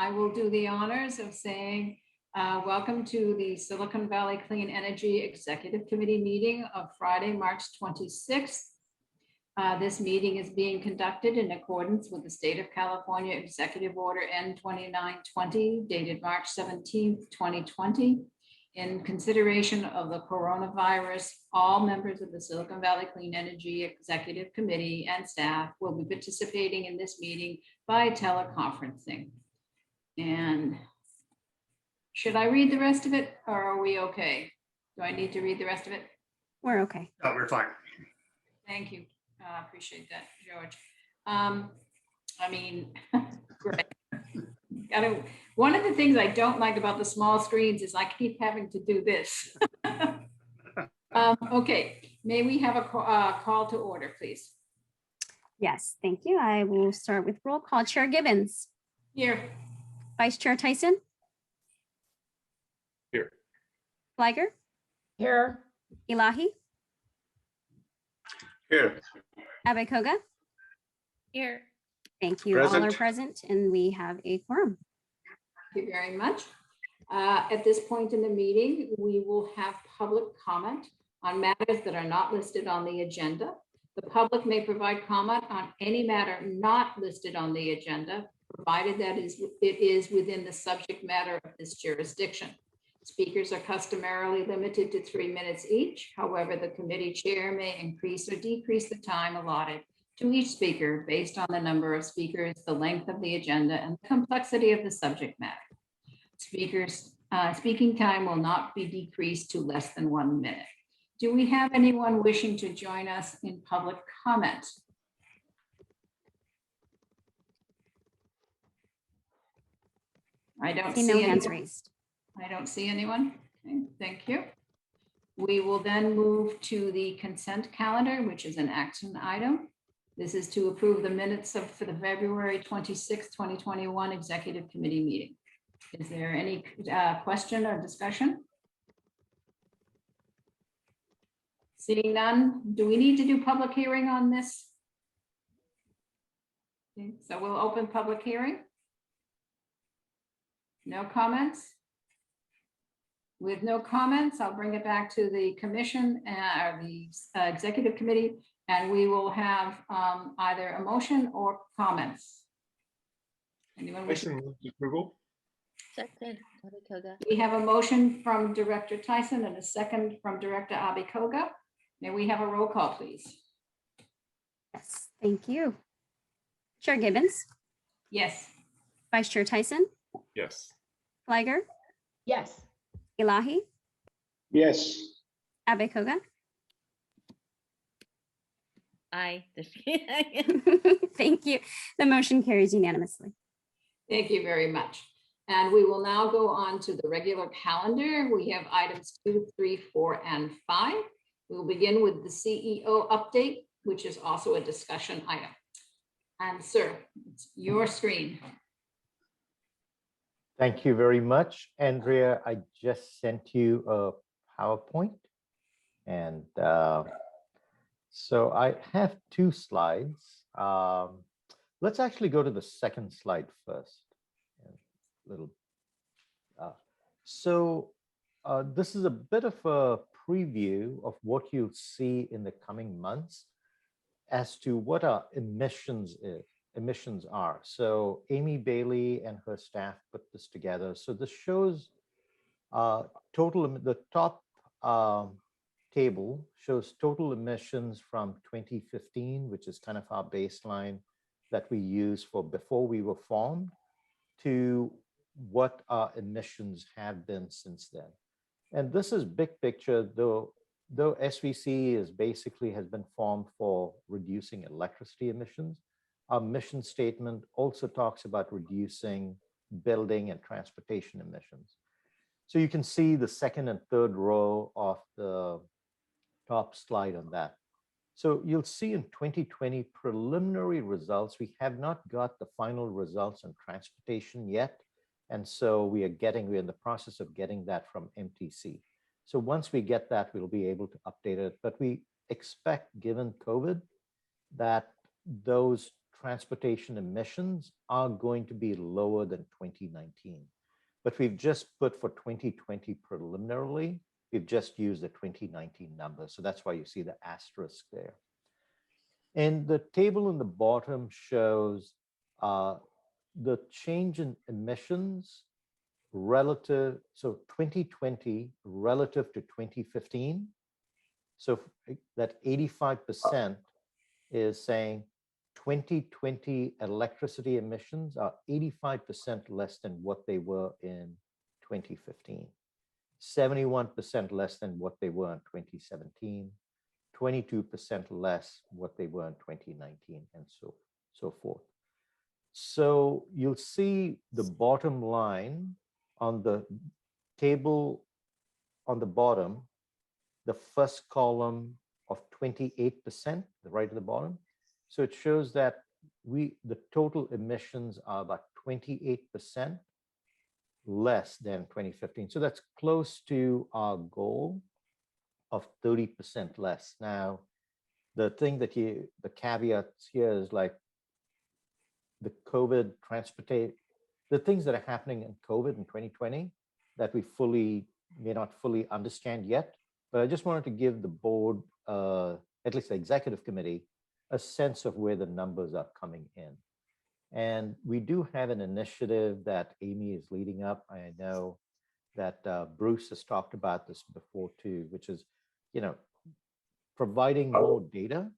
I will do the honors of saying welcome to the Silicon Valley Clean Energy Executive Committee meeting of Friday, March 26th. This meeting is being conducted in accordance with the State of California Executive Order N2920 dated March 17th, 2020. In consideration of the coronavirus, all members of the Silicon Valley Clean Energy Executive Committee and staff will be participating in this meeting by teleconferencing. And should I read the rest of it, or are we okay? Do I need to read the rest of it? We're okay. No, we're fine. Thank you. Appreciate that, George. I mean, great. One of the things I don't like about the small screens is I keep having to do this. Okay, may we have a call to order, please? Yes, thank you. I will start with roll call. Chair Gibbons. Here. Vice Chair Tyson. Here. Flagger. Here. Elahi. Here. Abekoga. Here. Thank you. Present. All are present and we have a quorum. Thank you very much. At this point in the meeting, we will have public comment on matters that are not listed on the agenda. The public may provide comment on any matter not listed on the agenda, provided that it is within the subject matter of this jurisdiction. Speakers are customarily limited to 3 minutes each. However, the committee chair may increase or decrease the time allotted to each speaker based on the number of speakers, the length of the agenda, and the complexity of the subject matter. Speakers' speaking time will not be decreased to less than 1 minute. Do we have anyone wishing to join us in public comment? I don't see no hands anyone. raised. I don't see anyone. Okay, thank you. We will then move to the consent calendar, which is an action item. This is to approve the minutes for the February 26th, 2021 Executive Committee meeting. Is there any question or discussion? Seeing none, do we need to do public hearing on this? Okay, so we'll open public hearing. No comments? With no comments, I'll bring it back to the commission or the executive committee, and we will have either a motion or comments. Anyone wish? Motion move to approval. Second. Abekoga. We have a motion from Director Tyson and a second from Director Abekoga. May we have a roll call, please? Yes, thank you. Chair Gibbons. Yes. Vice Chair Tyson. Yes. Flagger. Yes. Elahi. Yes. Abekoga. Aye. Thank you. The motion carries unanimously. Thank you very much. And we will now go on to the regular calendar. We have items 2, 3, 4, and 5. We will begin with the CEO update, which is also a discussion item. And sir, it's your screen. Thank you very much, Andrea. I just sent you a PowerPoint. And so I have 2 slides. Let's actually go to the second slide first. This is a bit of a preview of what you'll see in the coming months as to what our emissions are. So Amy Bailey and her staff put this together. So this shows the top table shows total emissions from 2015, which is kind of our baseline that we use for before we were formed, to what our emissions have been since then. And this is big picture, though SVC is basically has been formed for reducing electricity emissions. Our mission statement also talks about reducing building and transportation emissions. So you can see the second and third row of the top slide on that. So you'll see in 2020 preliminary results. We have not got the final results on transportation yet. And so we're in the process of getting that from MTC. So once we get that, we'll be able to update it. But we expect, given COVID, that those transportation emissions are going to be lower than 2019. But we've just put for 2020 preliminarily, we've just used the 2019 number. So that's why you see the asterisk there. And the table in the bottom shows the change in emissions relative, so 2020 relative to 2015. So that 85% is saying 2020 electricity emissions are 85% less than what they were in 2015, 71% less than what they were in 2017, 22% less what they were in 2019, and so forth. So you'll see the bottom line on the table on the bottom, the first column of 28%, the right at the bottom. So it shows that the total emissions are about 28% less than 2015. So that's close to our goal of 30% less. Now, the thing that the caveats here is like the COVID transportation, the things that are happening in COVID in 2020 that we may not fully understand yet. But I just wanted to give the board, at least the executive committee, a sense of where the numbers are coming in. And we do have an initiative that Amy is leading up. I know that Bruce has talked about this before too, which is, providing more data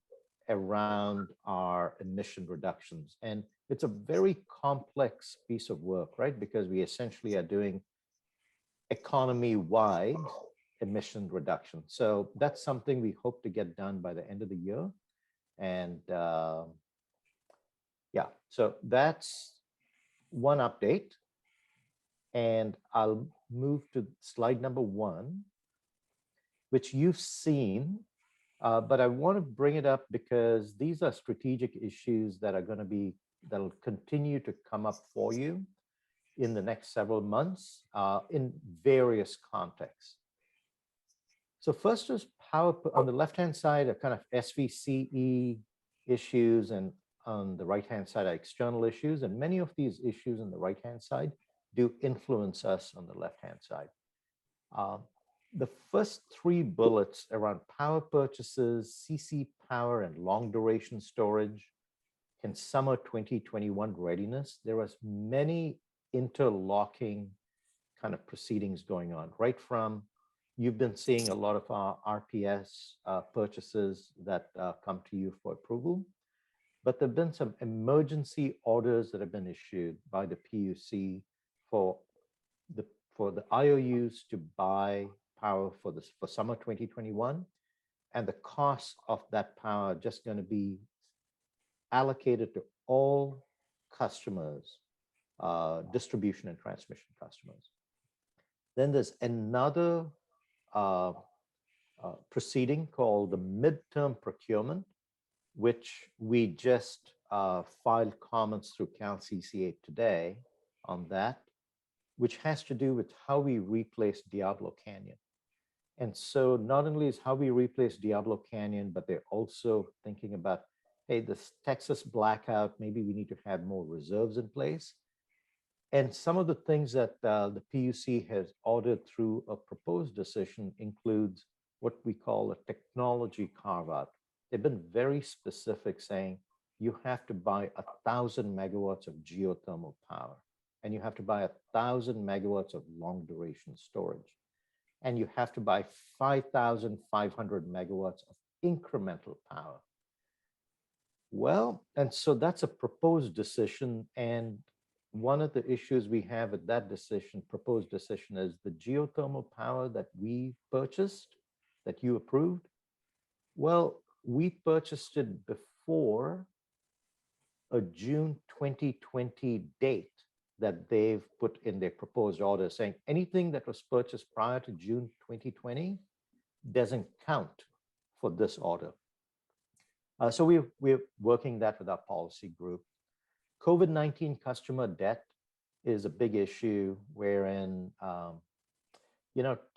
around our emission reductions. And it's a very complex piece of work, right? Because we essentially are doing economy-wide emission reduction. So that's something we hope to get done by the end of the year. And yeah, so that's one update. And I'll move to slide number 1, which you've seen, but I want to bring it up because these are strategic issues that are going to that'll continue to come up for you in the next several months in various contexts. So first is power. On the left-hand side are kind of SVCE issues, and on the right-hand side are external issues. And many of these issues on the right-hand side do influence us on the left-hand side. The first 3 bullets around power purchases, CC power, and long duration storage in summer 2021 readiness, there was many interlocking kind of proceedings going on, right from you've been seeing a lot of our RPS purchases that come to you for approval, but there've been some emergency orders that have been issued by the PUC for the IOUs to buy power for summer 2021, and the cost of that power just going to be allocated to all customers, distribution and transmission customers. Then there's another proceeding called the midterm procurement, which we just filed comments through CalCCA today on that, which has to do with how we replace Diablo Canyon. And so not only is how we replace Diablo Canyon, but they're also thinking about, hey, this Texas blackout, maybe we need to have more reserves in place. And some of the things that the PUC has ordered through a proposed decision includes what we call a technology carve-out. They've been very specific, saying you have to buy 1,000 megawatts of geothermal power, and you have to buy 1,000 megawatts of long duration storage, and you have to buy 5,500 megawatts of incremental power. Well, and so that's a proposed decision. And one of the issues we have with that decision, proposed decision, is the geothermal power that we purchased, that you approved. Well, we purchased it before a June 2020 date that they've put in their proposed order, saying anything that was purchased prior to June 2020 doesn't count for this order. So we're working that with our policy group. COVID-19 customer debt is a big issue wherein,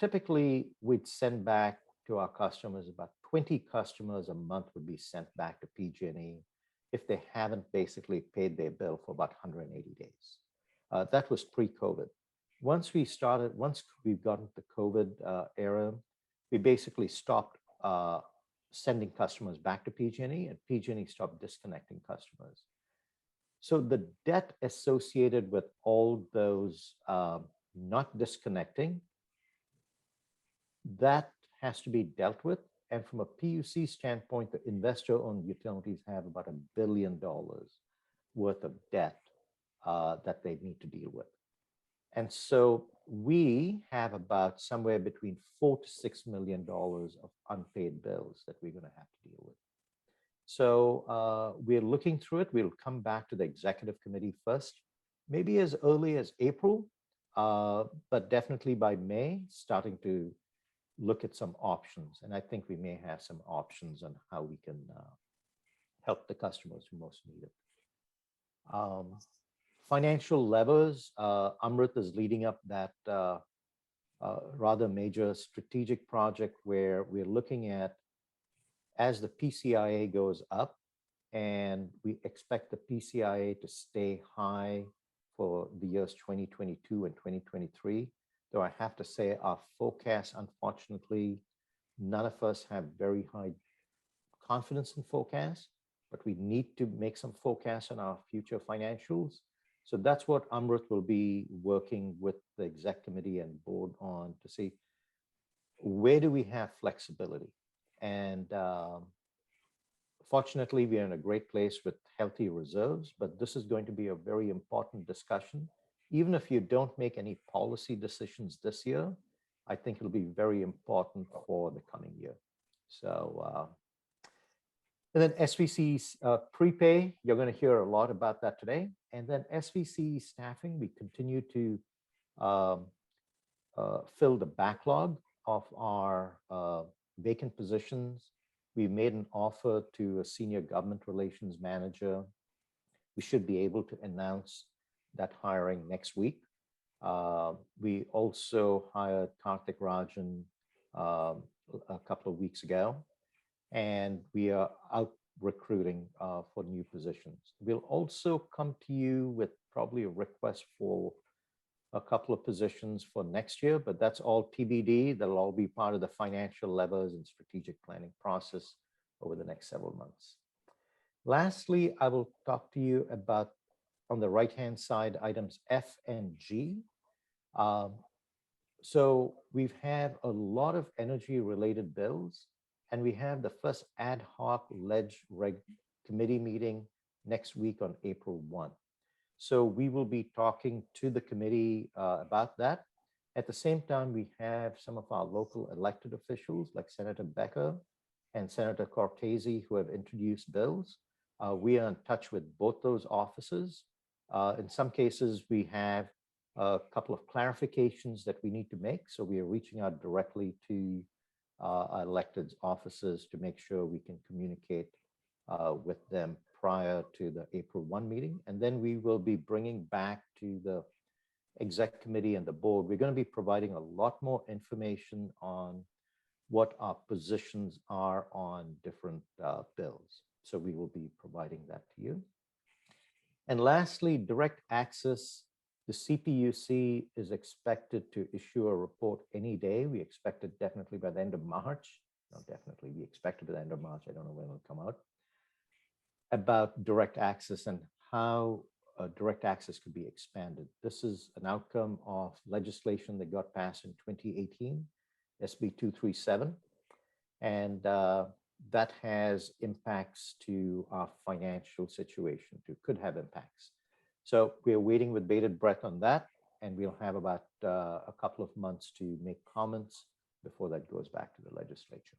typically we'd send back to our customers about 20 customers a month would be sent back to PG&E. if they haven't basically paid their bill for about 180 days. That was pre-COVID. Once we've gotten the COVID era, we basically stopped sending customers back to PG&E, and PG&E stopped disconnecting customers. So the debt associated with all those not disconnecting, that has to be dealt with. And from a PUC standpoint, the investor-owned utilities have about $1 billion worth of debt that they need to deal with. And so we have about somewhere between $4 to $6 million of unpaid bills that we're going to have to deal with. So we're looking through it. We'll come back to the executive committee first, maybe as early as April, but definitely by May, starting to look at some options. And I think we may have some options on how we can help the customers who most need it. Financial levers, Amrit is leading up that rather major strategic project where we're looking at, as the PCIA goes up, and we expect the PCIA to stay high for the years 2022 and 2023. Though I have to say our forecast, unfortunately, none of us have very high confidence in forecasts, but we need to make some forecasts on our future financials. So that's what Amrit will be working with the exec committee and board on to see where do we have flexibility. And fortunately, we are in a great place with healthy reserves, but this is going to be a very important discussion. Even if you don't make any policy decisions this year, I think it'll be very important for the coming year. So, and then SVC's prepay, you're going to hear a lot about that today. And then SVC staffing, we continue to fill the backlog of our vacant positions. We made an offer to a senior government relations manager. We should be able to announce that hiring next week. We also hired Karthik Rajan a couple of weeks ago, and we are out recruiting for new positions. We'll also come to you with probably a request for a couple of positions for next year, but that's all TBD. That'll all be part of the financial levers and strategic planning process over the next several months. Lastly, I will talk to you about, on the right-hand side, items F and G. So we've had a lot of energy-related bills, and we have the first ad hoc ledge reg committee meeting next week on April 1. So we will be talking to the committee about that. At the same time, we have some of our local elected officials like Senator Becker and Senator Cortese who have introduced bills. We are in touch with both those offices. In some cases, we have a couple of clarifications that we need to make. So we are reaching out directly to our elected offices to make sure we can communicate with them prior to the April 1 meeting. And then we will be bringing back to the exec committee and the board. We're going to be providing a lot more information on what our positions are on different bills. So we will be providing that to you. And lastly, direct access. The CPUC is expected to issue a report any day. We expect it definitely by the end of March. No, definitely, we expect it by the end of March. I don't know when it'll come out. About direct access and how direct access could be expanded. This is an outcome of legislation that got passed in 2018, SB 237. And that has impacts to our financial situation, could have impacts. So we're waiting with bated breath on that, and we'll have about a couple of months to make comments before that goes back to the legislature.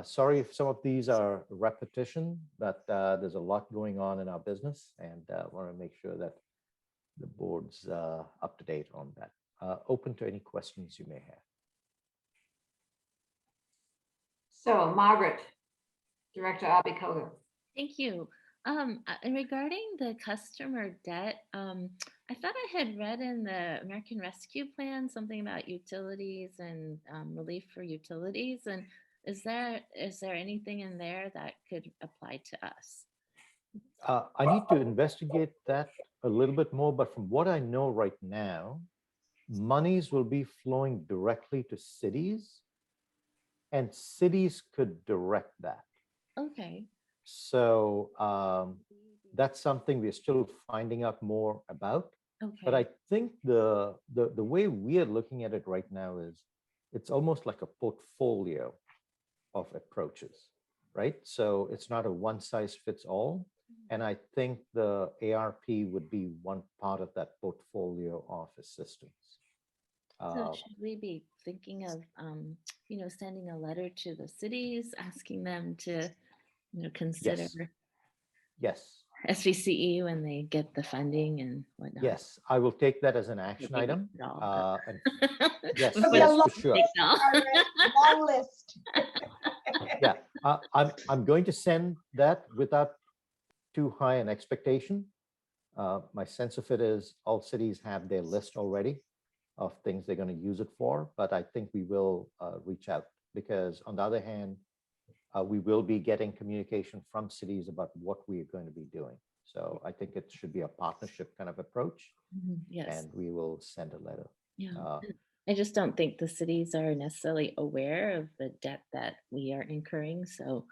Sorry if some of these are repetition, but there's a lot going on in our business, and I want to make sure that the board's up to date on that. Open to any questions you may have. So Margaret, Director Abikoga. Thank you. Regarding the customer debt, I thought I had read in the American Rescue Plan something about utilities and relief for utilities. And is there anything in there that could apply to us? I need to investigate that a little bit more, but from what I know right now, monies will be flowing directly to cities, and cities could direct that. Okay. So that's something we're still finding out more about. But I Okay. think the way we are looking at it right now is it's almost like a portfolio of approaches, right? So it's not a one size fits all. And I think the ARP would be one part of that portfolio of assistance. So should we be thinking of, sending a letter to the cities, asking them to, consider Yes, yes, SVCE when they get the funding and whatnot? yes. I will take that as an action Maybe item. not all, but- And yes, Before yes, the for sure. big no. All right, long list. Yeah, I'm going to send that without too high an expectation. My sense of it is all cities have their list already of things they're going to use it for, but I think we will reach out because on the other hand, we will be getting communication from cities about what we are going to be doing. So I think it should be a partnership kind of approach, Yes. and we will send a letter. Yeah. I just don't think the cities are necessarily aware of the debt that we are incurring. So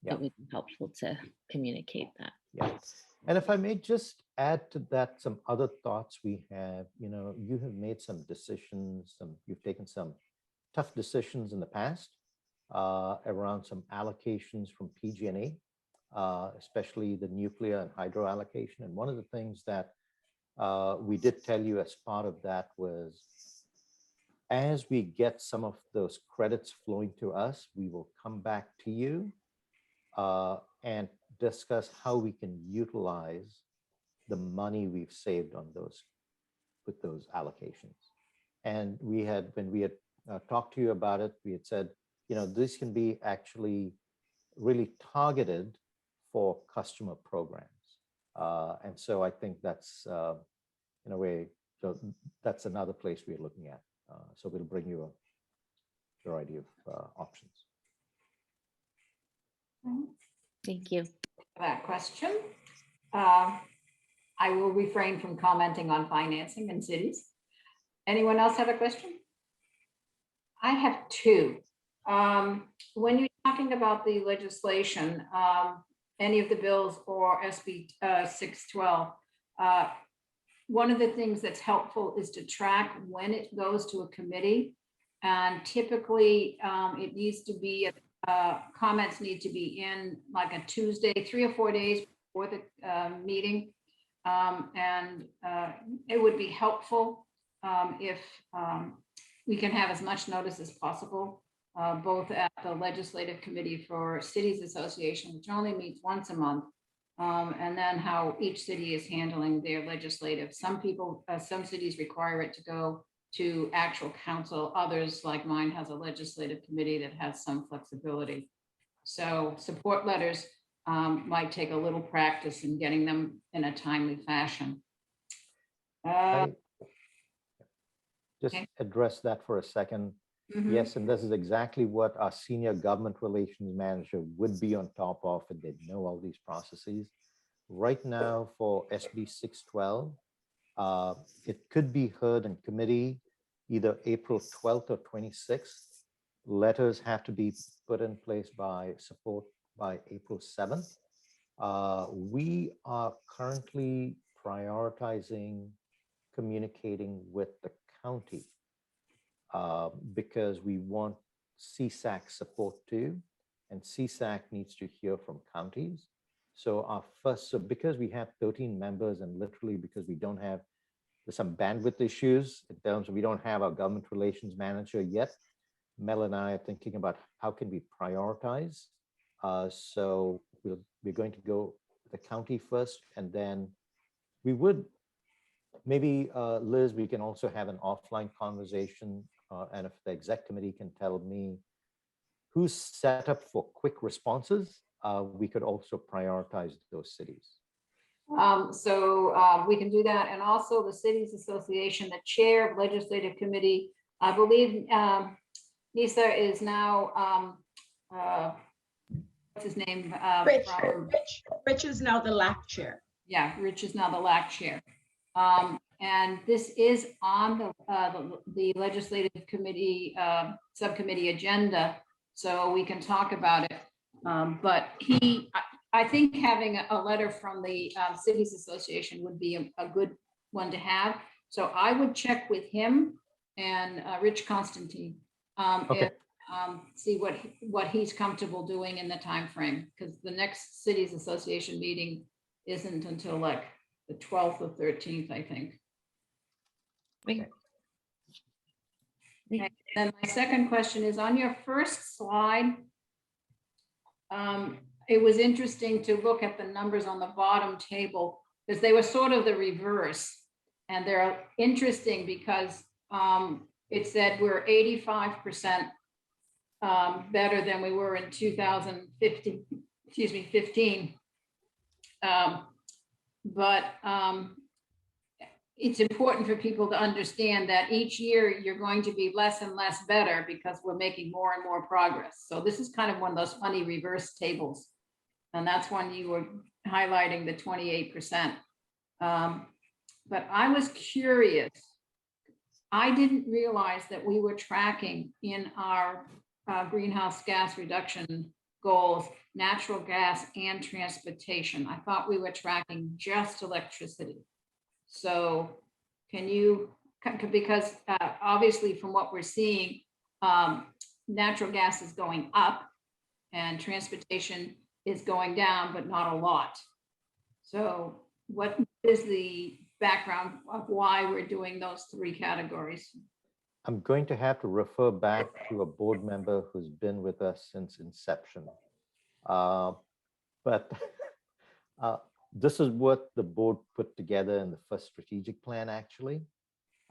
Yeah. it would be helpful to communicate that. Yeah. And if I may just add to that some other thoughts we have, you have made some decisions, you've taken some tough decisions in the past around some allocations from PG&E, especially the nuclear and hydro allocation. And one of the things that we did tell you as part of that was, as we get some of those credits flowing to us, we will come back to you and discuss how we can utilize the money we've saved on those with those allocations. And when we had talked to you about it, we had said, this can be actually really targeted for customer programs. And so I think that's in a way, so that's another place we're looking at. So we'll bring you a variety of options. Thank you. For that question. I will refrain from commenting on financing in cities. Anyone else have a question? I have two. When you're talking about the legislation, any of the bills or SB 612, one of the things that's helpful is to track when it goes to a committee. And typically it needs to be, comments need to be in like a Tuesday, 3 or 4 days before the meeting. And it would be helpful if we can have as much notice as possible, both at the Legislative Committee for Cities Association, which only meets once a month, and then how each city is handling their legislative. Some cities require it to go to actual council. Others, like mine, has a legislative committee that has some flexibility. So support letters might take a little practice in getting them in a timely fashion. Just Okay. address that for a second. Mhm. Yes, and this is exactly what our senior government relations manager would be on top of, and they know all these processes. Right now for SB 612, it could be heard in committee either April 12th or 26th. Letters have to be put in place by April 7th. We are currently prioritizing communicating with the county because we want CSAC support too, and CSAC needs to hear from counties. So because we have 13 members and literally because we don't have, there's some bandwidth issues in terms of we don't have our government relations manager yet. Mel and I are thinking about how can we prioritize. So we're going to go the county first, and then we would maybe, Liz, we can also have an offline conversation, and if the exec committee can tell me who's set up for quick responses, we could also prioritize those cities. So we can do that. And also the Cities Association, the chair of legislative committee, I believe Nisa is now his name? Rich, from- Rich is now the LAC chair. Yeah, Rich is now the LAC chair. And this is on the legislative committee, subcommittee agenda, so we can talk about it. But I think having a letter from the Cities Association would be a good one to have. So I would check with him and Rich Constantine. Okay. If, see what he's comfortable doing in the time frame, because the next Cities Association meeting isn't until like the 12th or 13th, I think. We- Okay, then my second question is on your first slide. It was interesting to look at the numbers on the bottom table because they were sort of the reverse. And they're interesting because it said we're 85% better than we were in 2015, 15. But it's important for people to understand that each year you're going to be less and less better because we're making more and more progress. So this is kind of one of those funny reverse tables. And that's when you were highlighting the 28%. But I was curious. I didn't realize that we were tracking in our greenhouse gas reduction goals, natural gas and transportation. I thought we were tracking just electricity. So can you, because obviously from what we're seeing, natural gas is going up and transportation is going down, but not a lot. So what is the background of why we're doing those three categories? I'm going to have to refer back to a board member who's been with us since inception. But this is what the board put together in the first strategic plan, actually.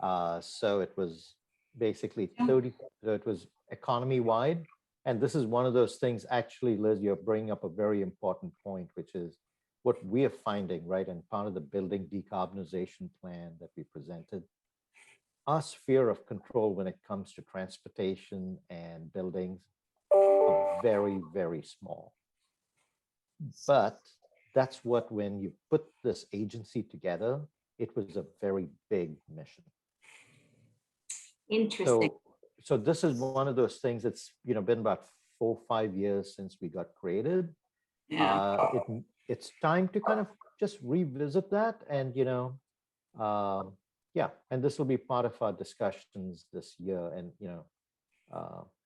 So it was basically 30, so it was economy-wide. And this is one of those things, actually, Liz, you're bringing up a very important point, which is what we are finding, right? And part of the building decarbonization plan that we presented, our sphere of control when it comes to transportation and buildings are very, very small. But that's what, when you put this agency together, it was a very big mission. Interesting. So this is one of those things that's, you know, been about 4 or 5 years since we got created. Yeah. It's time to kind of just revisit that, and you know, yeah, and this will be part of our discussions this year, and you know,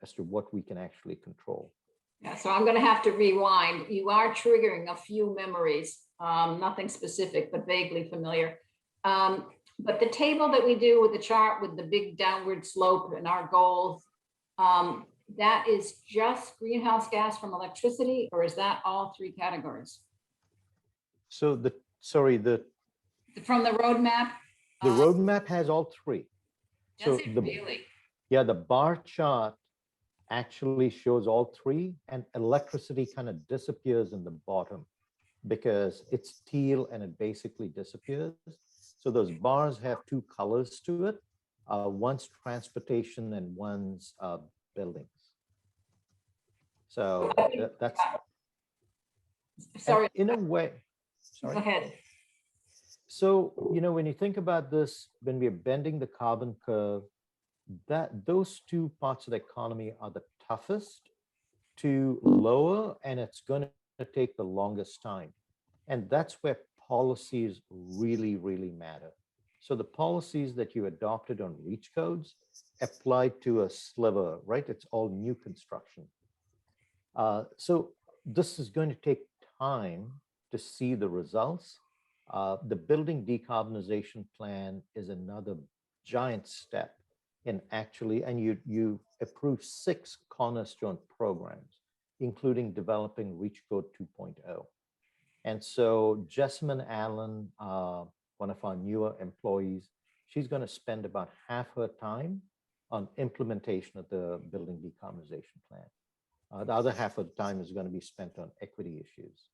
as to what we can actually control. Yeah, so I'm going to have to rewind. You are triggering a few memories, nothing specific, but vaguely familiar. But the table that we do with the chart with the big downward slope and our goals, that is just greenhouse gas from electricity, or is that all three categories? So the From the roadmap? roadmap has all three. Does So it the really? yeah, the bar chart actually shows all three, and electricity kind of disappears in the bottom because it's teal and it basically disappears. So those bars have two colors to it. One's transportation and one's buildings. So that's, Sorry, in a way, go sorry. ahead. So, you know, when you think about this, when we're bending the carbon curve, that those two parts of the economy are the toughest to lower, and it's going to take the longest time. And that's where policies really, really matter. So the policies that you adopted on reach codes applied to a sliver, right? It's all new construction. So this is going to take time to see the results. The building decarbonization plan is another giant step in actually, and you approve 6 cornerstone programs, including developing Reach Code 2.0. And so Jessamine Allen, one of our newer employees, she's going to spend about half her time on implementation of the building decarbonization plan. The other half of the time is going to be spent on equity issues.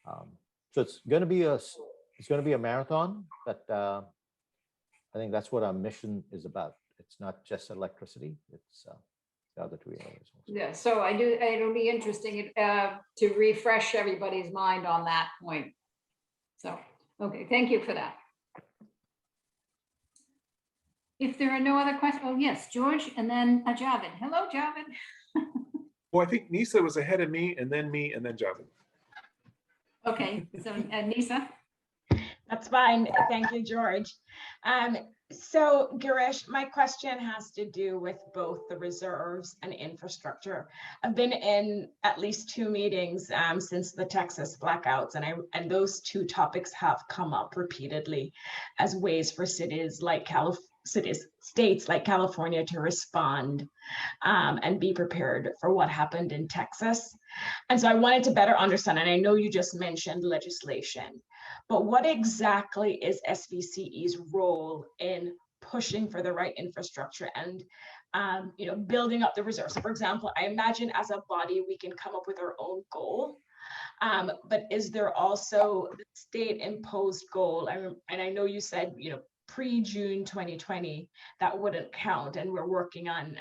So it's going to be a marathon, but I think that's what our mission is about. It's not just electricity. It's the other 2 areas. Also. Yeah, so it'll be interesting to refresh everybody's mind on that point. So, okay, thank you for that. If there are no other questions, oh yes, George, and then Javed. Hello, Javed. Well, I think Nisa was ahead of me, and then Javed. Okay, so Nisa. That's fine. Thank you, George. So Girish, my question has to do with both the reserves and infrastructure. I've been in at least 2 meetings since the Texas blackouts, and those 2 topics have come up repeatedly as ways for states like California to respond and be prepared for what happened in Texas. And so I wanted to better understand, and I know you just mentioned legislation, but what exactly is SVCE's role in pushing for the right infrastructure and building up the reserves? So for example, I imagine as a body, we can come up with our own goal. But is there also the state imposed goal? And I know you said, pre-June 2020, that wouldn't count, and we're working on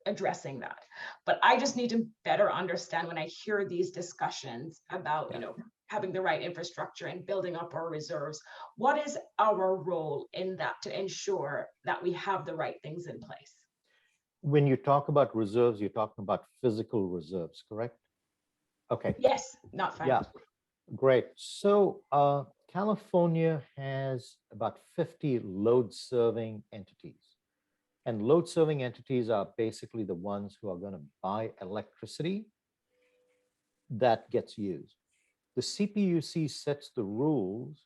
addressing that. But I just need to better understand when I hear these discussions about, having the right infrastructure and building up our reserves, what is our role in that to ensure that we have the right things in place? When you talk about reserves, you're talking about physical reserves, correct? Okay. Yes, not fine. Yeah, great. So California has about 50 load-serving entities. And load-serving entities are basically the ones who are going to buy electricity that gets used. The CPUC sets the rules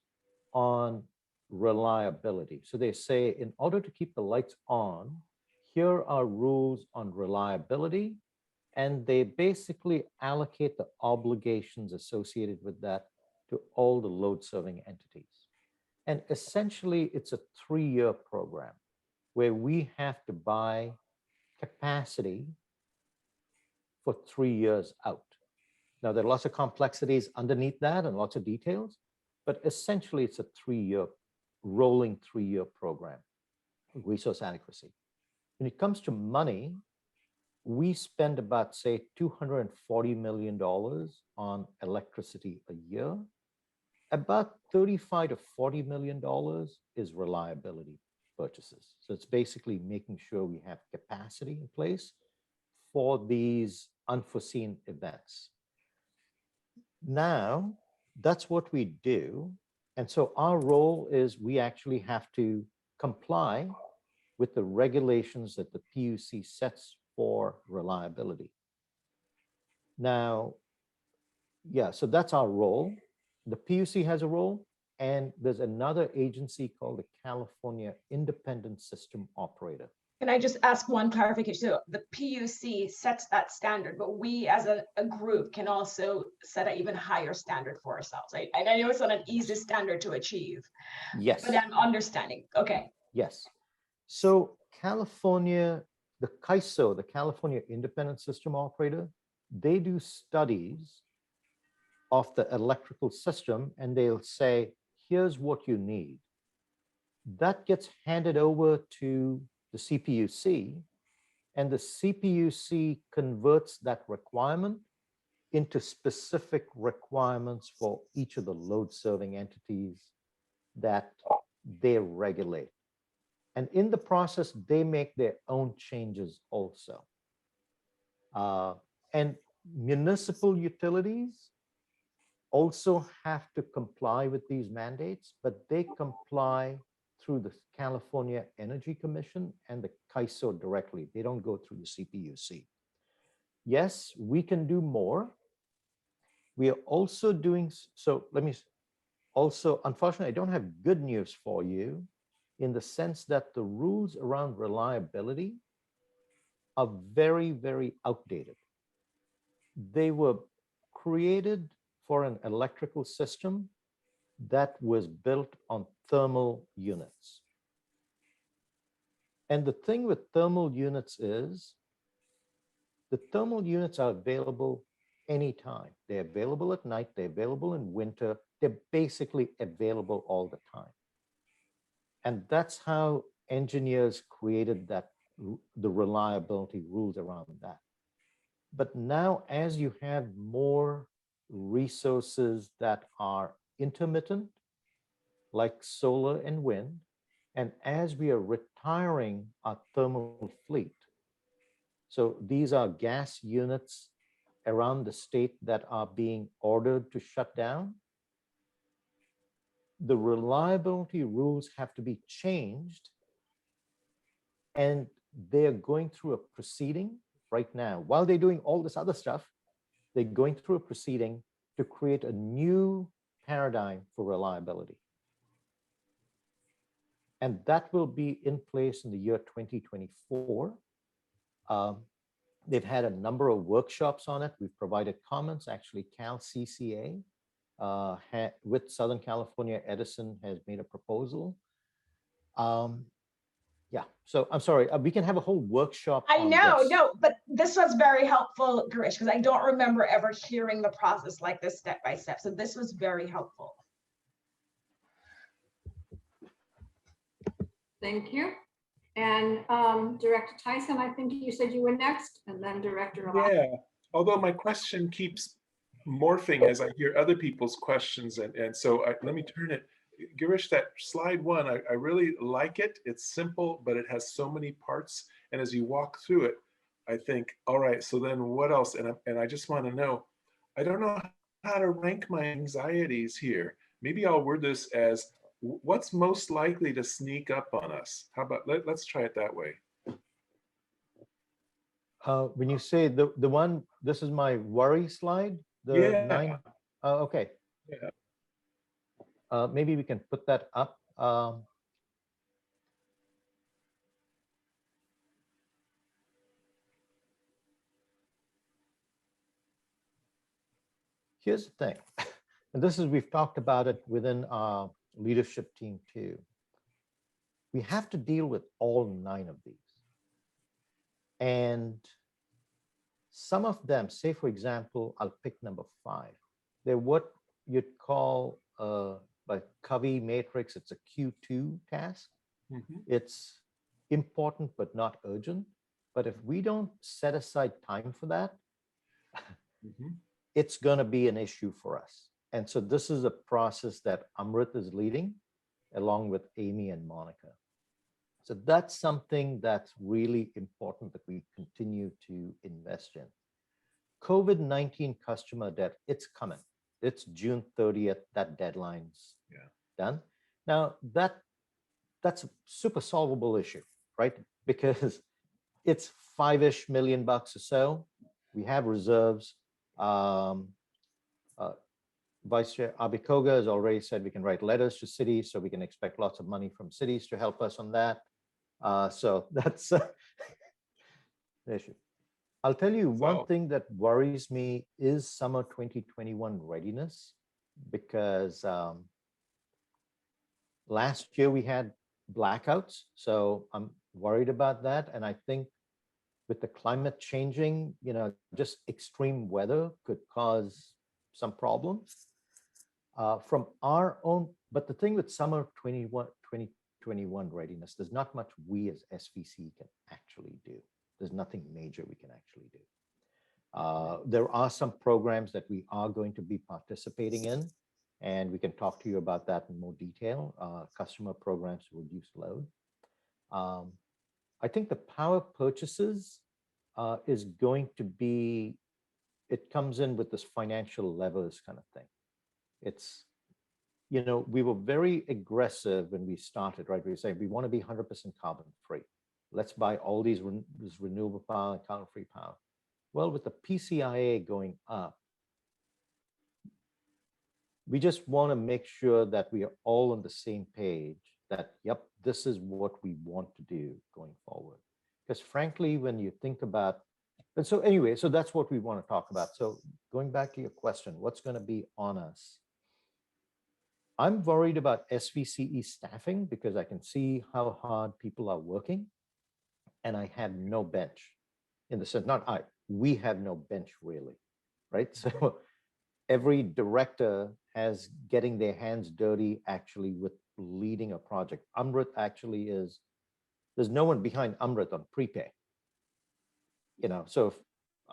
on reliability. So they say, in order to keep the lights on, here are rules on reliability, and they basically allocate the obligations associated with that to all the load-serving entities. And essentially, it's a 3-year program where we have to buy capacity for 3 years out. Now, there are lots of complexities underneath that and lots of details, but essentially it's a rolling 3-year program of resource adequacy. When it comes to money, we spend about, say, $240 million on electricity a year. About $35 to $40 million is reliability purchases. So it's basically making sure we have capacity in place for these unforeseen events. Now, that's what we do. And so our role is we actually have to comply with the regulations that the PUC sets for reliability. Now, yeah, so that's our role. The PUC has a role, and there's another agency called the California Independent System Operator. Can I just ask one clarification? So the PUC sets that standard, but we as a group can also set an even higher standard for ourselves. And I know it's not an easy standard to achieve. Yes. But I'm understanding. Okay. Yes. So California, the CAISO, the California Independent System Operator, they do studies of the electrical system, and they'll say, here's what you need. That gets handed over to the CPUC, and the CPUC converts that requirement into specific requirements for each of the load-serving entities that they regulate. And in the process, they make their own changes also. And municipal utilities also have to comply with these mandates, but they comply through the California Energy Commission and the CAISO directly. They don't go through the CPUC. Yes, we can do more. We are also doing, so let me also, unfortunately, I don't have good news for you in the sense that the rules around reliability are very, very outdated. They were created for an electrical system that was built on thermal units. And the thing with thermal units is the thermal units are available anytime. They're available at night, they're available in winter, they're basically available all the time. And that's how engineers created that the reliability rules around that. But now, as you have more resources that are intermittent, like solar and wind, and as we are retiring our thermal fleet, so these are gas units around the state that are being ordered to shut down, the reliability rules have to be changed, and they're going through a proceeding right now. While they're doing all this other stuff, they're going through a proceeding to create a new paradigm for reliability. And that will be in place in the year 2024. They've had a number of workshops on it. We've provided comments. Actually, CalCCA with Southern California Edison has made a proposal. Yeah, so I'm sorry, we can have a whole workshop. I on know, this. no, but this was very helpful, Girish, because I don't remember ever hearing the process like this step by step. So this was very helpful. Thank you. And Director Tyson, I think you said you were next, and then Director. Yeah, although my question keeps morphing as I hear other people's questions. And so let me turn it. Girish, that slide one, I really like it. It's simple, but it has so many parts. And as you walk through it, I think, all right, so then what else? And I just want to know, I don't know how to rank my anxieties here. Maybe I'll word this as, what's most likely to sneak up on us? How about, let's try it that way. When you say the one, this is my worry slide, the Yeah. 9, okay. Yeah. Maybe we can put that up. Here's the thing, and this is, we've talked about it within our leadership team too. We have to deal with all 9 of these. And some of them, say for example, I'll pick number 5. They're what you'd call like Covey matrix. It's a Q2 task. Mm-hmm. It's important but not urgent. But if we don't set aside time for that, Mm-hmm. it's going to be an issue for us. And so this is a process that Amrit is leading along with Amy and Monica. So that's something that's really important that we continue to invest in. COVID-19 customer debt, it's coming. It's June 30th, that deadline's done. Now that's a super solvable issue, right? Because it's $5-ish million or so. We have reserves. Vice Chair Abikoga has already said we can write letters to cities, so we can expect lots of money from cities to help us on that. So that's the issue. I'll tell you one thing that worries me is summer 2021 readiness, because last year we had blackouts, so I'm worried about that. And I think with the climate changing, just extreme weather could cause some problems from our own. But the thing with summer 2021 readiness, there's not much we as SVC can actually do. There's nothing major we can actually do. There are some programs that we are going to be participating in, and we can talk to you about that in more detail. Customer programs to reduce load. I think the power purchases is going to be, it comes in with this financial levers kind of thing. It's, we were very aggressive when we started, right? We say we want to be 100% carbon free. Let's buy all these this renewable power and carbon free power. Well, with the PCIA going up, we just want to make sure that we are all on the same page, that, yep, this is what we want to do going forward. Because frankly, when you think about, and so anyway, so that's what we want to talk about. So going back to your question, what's going to be on us? I'm worried about SVCE staffing because I can see how hard people are working, and I have no bench in the sense, we have no bench really, right? So every director has getting their hands dirty actually with leading a project. Amrit actually is there's no one behind Amrit on prepay. So if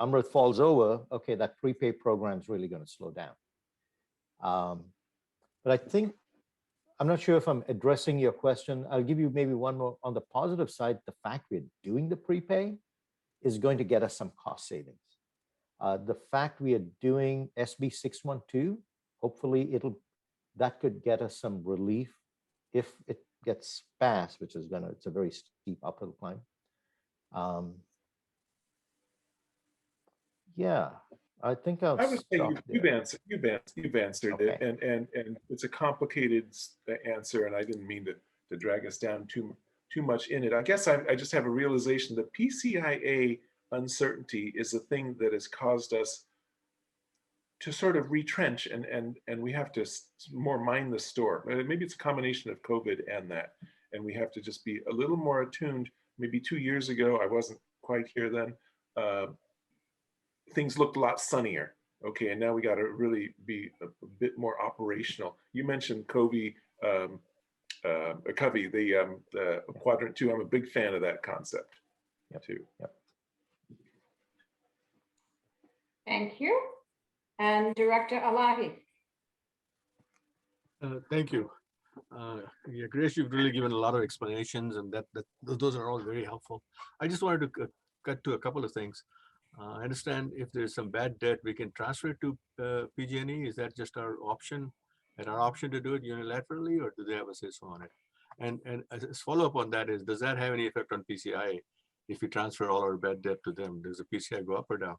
Amrit falls over, okay, that prepay program is really going to slow down. But I think, I'm not sure if I'm addressing your question. I'll give you maybe one more on the positive side. The fact we're doing the prepay is going to get us some cost savings. The fact we are doing SB 612, hopefully that could get us some relief if it gets passed, which is it's a very steep uphill climb. Yeah, I think I would say stop you've there. answered Okay. it, and it's a complicated answer, and I didn't mean to drag us down too much in it. I guess I just have a realization that PCIA uncertainty is a thing that has caused us to sort of retrench, and we have to more mind the store. Maybe it's a combination of COVID and that, and we have to just be a little more attuned. Maybe 2 years ago, I wasn't quite here then. Things looked a lot sunnier. Okay, and now we got to really be a bit more operational. You mentioned Covey, the quadrant 2. I'm a big fan of that concept too. Yep. Thank you. And Director Alahi. Thank you. Yeah, Grace, you've really given a lot of explanations, and those are all very helpful. I just wanted to cut to a couple of things. I understand if there's some bad debt, we can transfer it to PG&E. Is that just our option? And our option to do it unilaterally, or do they have a say-so on it? And as follow-up on that is, does that have any effect on PCI? If we transfer all our bad debt to them, does the PCI go up or down?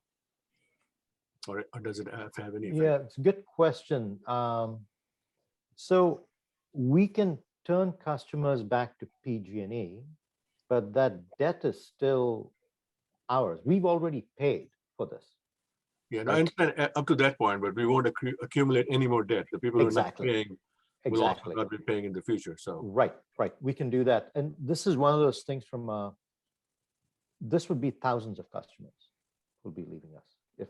Or does it have any effect? Yeah, it's a good question. So we can turn customers back to PG&E, but that debt is still ours. We've already paid for this. Yeah, no, I understand up to that point, but we won't accumulate any more debt. The people who are not paying will also not be paying in the future. So right, we can do that. And this is one of those things this would be thousands of customers will be leaving us if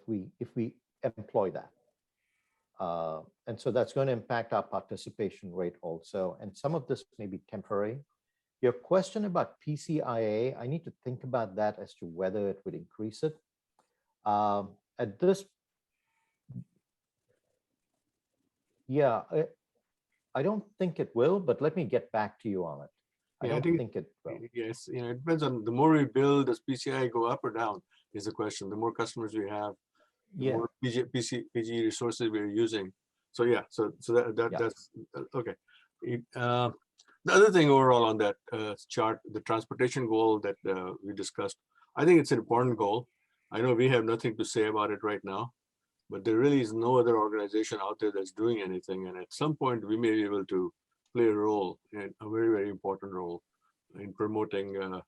we employ that. And so that's going to impact our participation rate also. And some of this may be temporary. Your question about PCIA, I need to think about that as to whether it would increase it. At this, yeah, I don't think it will, but let me get back to you on it. I don't think it will. Yes, it depends on the more we build, does PCI go up or down is the question. The more customers we have, the more PG resources we're using. So yeah, so that's okay. The other thing overall on that chart, the transportation goal that we discussed, I think it's an important goal. I know we have nothing to say about it right now, but there really is no other organization out there that's doing anything. And at some point, we may be able to play a role, and a very, very important role in promoting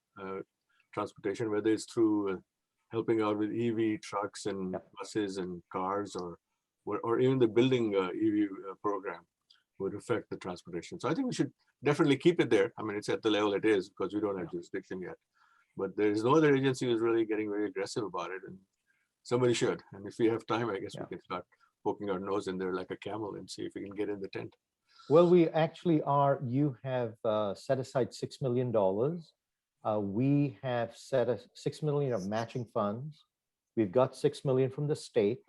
transportation, whether it's through helping out with EV trucks and buses and cars, or even the building EV program would affect the transportation. So I think we should definitely keep it there. I mean, it's at the level it is because we don't have jurisdiction yet. But there is no other agency who's really getting very aggressive about it, and somebody should. And if we have time, I guess we can start poking our nose in there like a camel and see if we can get in the tent. Well, we actually are. You have set aside $6 million. We have set a $6 million of matching funds. We've got $6 million from the state.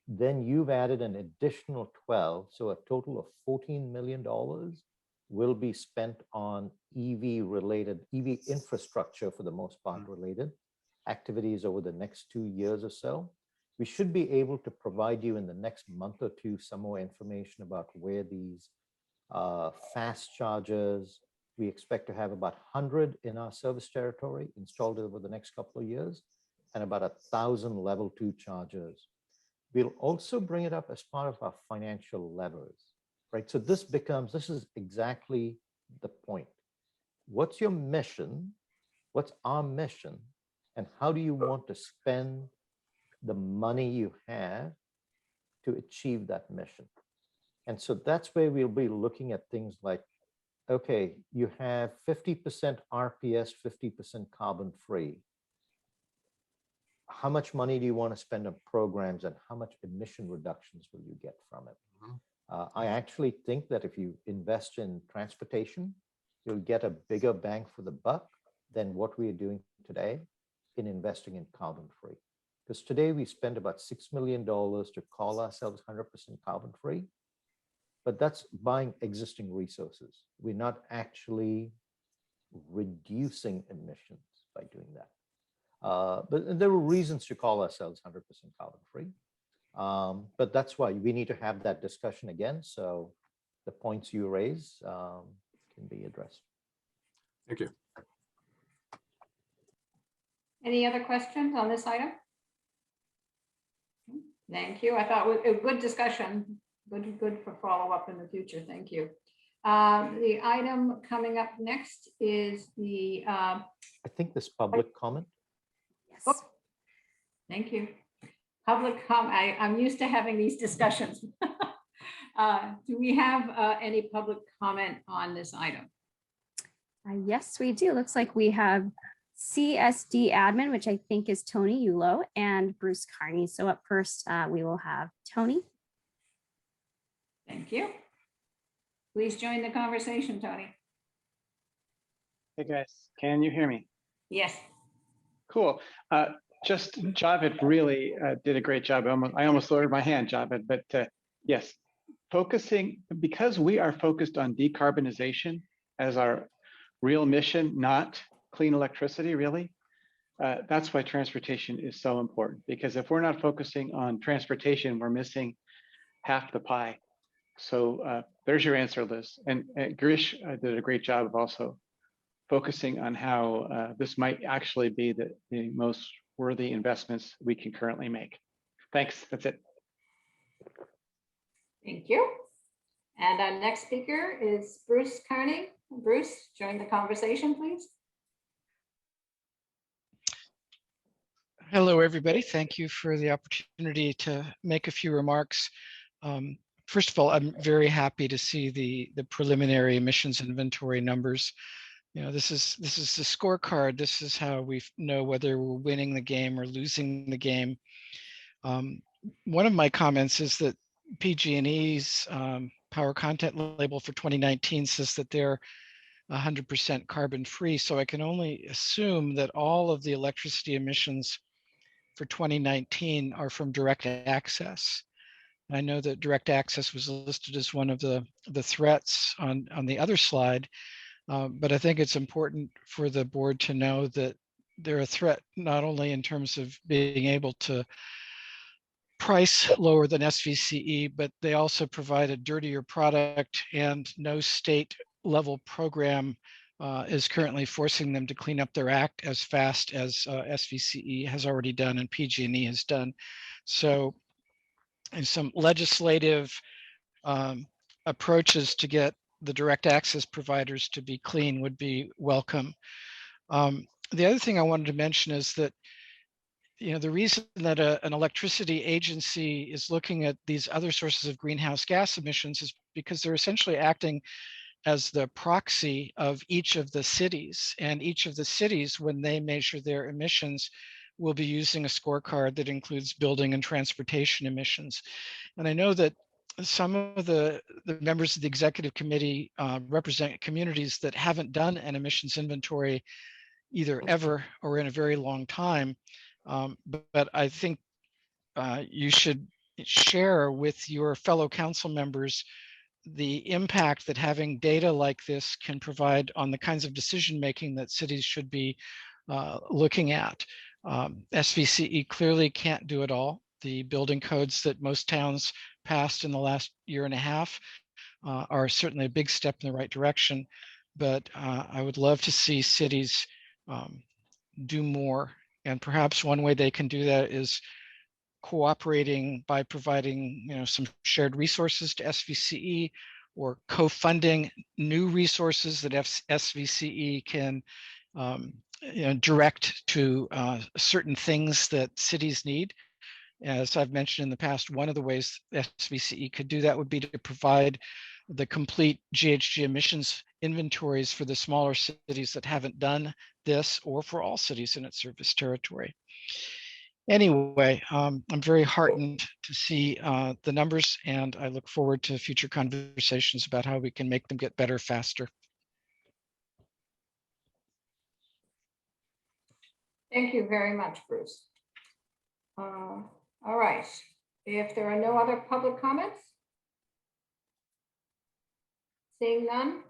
Then you've added an additional 12, so a total of $14 million will be spent on EV infrastructure, for the most part, related activities over the next 2 years or so. We should be able to provide you in the next month or two some more information about where these fast chargers. We expect to have about 100 in our service territory installed over the next couple of years, and about 1,000 level 2 chargers. We'll also bring it up as part of our financial levers, right? So this is exactly the point. What's your mission? What's our mission? And how do you want to spend the money you have to achieve that mission? And so that's where we'll be looking at things like, okay, you have 50% RPS, 50% carbon free. How much money do you want to spend on programs, and how much emission reductions will you get from it? I actually think that if you invest in transportation, you'll get a bigger bang for the buck than what we are doing today in investing in carbon free. Because today we spend about $6 million to call ourselves 100% carbon free, but that's buying existing resources. We're not actually reducing emissions by doing that. But there were reasons to call ourselves 100% carbon free. But that's why we need to have that discussion again. So the points you raise can be addressed. Thank you. Any other questions on this item? Thank you. I thought it was a good discussion. Good for follow-up in the future. Thank you. The item coming up next is the. I think this public comment. Yes. Oh, thank you. Public comment. I'm used to having these discussions. Do we have any public comment on this item? Yes, we do. Looks like we have CSD admin, which I think is Tony Ulo, and Bruce Kearney. So up first, we will have Tony. Thank you. Please join the conversation, Tony. Hey guys, can you hear me? Yes. Cool. Just Javed really did a great job. I almost lowered my hand, Javed, but yes, focusing, because we are focused on decarbonization as our real mission, not clean electricity, really. That's why transportation is so important, because if we're not focusing on transportation, we're missing half the pie. So there's your answer, Liz. And Girish did a great job of also focusing on how this might actually be the most worthy investments we can currently make. Thanks, that's it. Thank you. And our next speaker is Bruce Kearney. Bruce, join the conversation, please. Hello, everybody. Thank you for the opportunity to make a few remarks. First of all, I'm very happy to see the preliminary emissions inventory numbers. You know, this is the scorecard. This is how we know whether we're winning the game or losing the game. One of my comments is that PG&E's power content label for 2019 says that they're 100% carbon free. So I can only assume that all of the electricity emissions for 2019 are from direct access. I know that direct access was listed as one of the threats on the other slide, but I think it's important for the board to know that they're a threat not only in terms of being able to price lower than SVCE, but they also provide a dirtier product, and no state level program is currently forcing them to clean up their act as fast as SVCE has already done and PG&E has done. So, and some legislative approaches to get the direct access providers to be clean would be welcome. The other thing I wanted to mention is that, you know, the reason that an electricity agency is looking at these other sources of greenhouse gas emissions is because they're essentially acting as the proxy of each of the cities, and each of the cities, when they measure their emissions, will be using a scorecard that includes building and transportation emissions. And I know that some of the members of the executive committee represent communities that haven't done an emissions inventory either ever or in a very long time. But I think you should share with your fellow council members the impact that having data like this can provide on the kinds of decision making that cities should be looking at. SVCE clearly can't do it all. The building codes that most towns passed in the last year and a half are certainly a big step in the right direction, but I would love to see cities do more. And perhaps one way they can do that is cooperating by providing, you know, some shared resources to SVCE, or co-funding new resources that SVCE can you know, direct to certain things that cities need. As I've mentioned in the past, one of the ways SVCE could do that would be to provide the complete GHG emissions inventories for the smaller cities that haven't done this, or for all cities in its service territory. Anyway, I'm very heartened to see the numbers, and I look forward to future conversations about how we can make them get better faster. Thank you very much, Bruce. All right. If there are no other public comments, seeing none,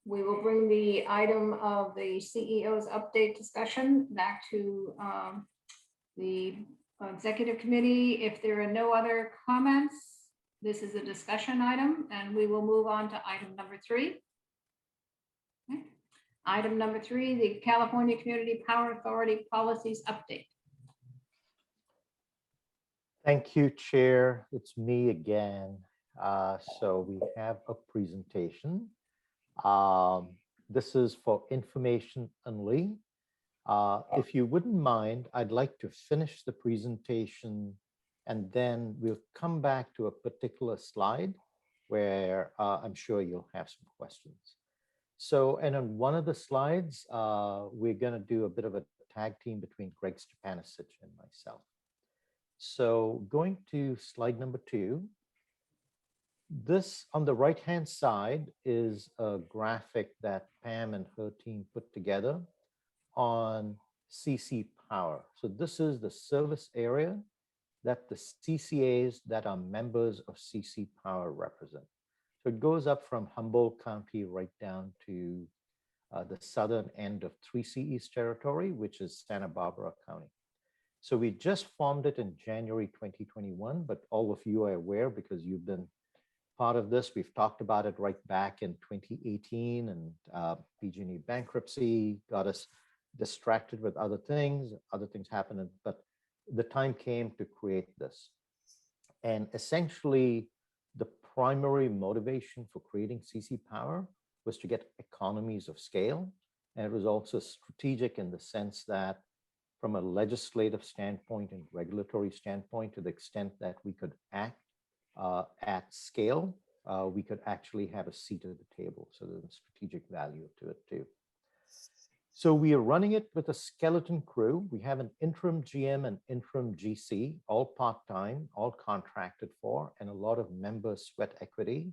we will bring the item of the CEO's update discussion back to the executive committee. If there are no other comments, this is a discussion item, and we will move on to item number 3. Okay. Item number 3, the California Community Power Authority Policies Update. Thank you, Chair. It's me again. So we have a presentation. This is for information only. If you wouldn't mind, I'd like to finish the presentation and then we'll come back to a particular slide where I'm sure you'll have some questions. So, and on one of the slides, we're going to do a bit of a tag team between Greg Stepanisic and myself. So going to slide number 2, this on the right-hand side is a graphic that Pam and her team put together on CC Power. So this is the service area that the CCAs that are members of CC Power represent. So it goes up from Humboldt County right down to the southern end of 3C East Territory, which is Santa Barbara County. So we just formed it in January 2021, but all of you are aware because you've been part of this. We've talked about it right back in 2018, and PG&E bankruptcy got us distracted with other things happened, but the time came to create this. And essentially, the primary motivation for creating CC Power was to get economies of scale. And it was also strategic in the sense that from a legislative standpoint and regulatory standpoint, to the extent that we could act at scale, we could actually have a seat at the table. So there's a strategic value to it too. So we are running it with a skeleton crew. We have an interim GM and interim GC, all part-time, all contracted for, and a lot of member sweat equity.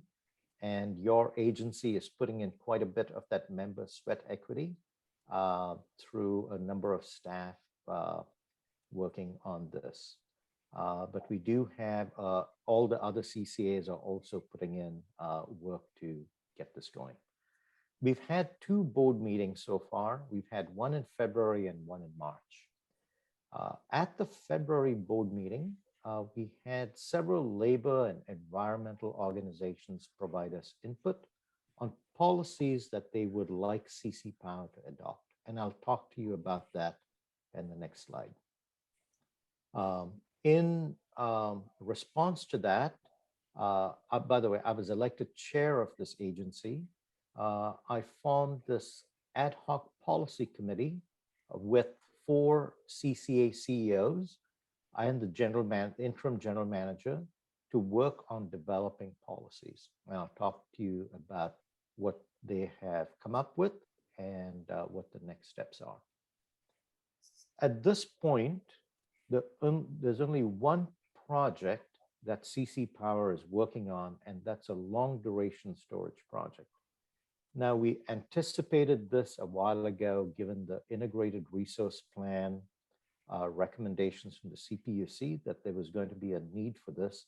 And your agency is putting in quite a bit of that member sweat equity through a number of staff working on this. But we do have all the other CCAs are also putting in work to get this going. We've had 2 board meetings so far. We've had one in February and one in March. At the February board meeting, we had several labor and environmental organizations provide us input on policies that they would like CC Power to adopt. And I'll talk to you about that in the next slide. In response to that, by the way, I was elected chair of this agency. I formed this ad hoc policy committee with 4 CCA CEOs and the interim general manager to work on developing policies. And I'll talk to you about what they have come up with and what the next steps are. At this point, there's only one project that CC Power is working on, and that's a long duration storage project. Now, we anticipated this a while ago, given the integrated resource plan recommendations from the CPUC, that there was going to be a need for this.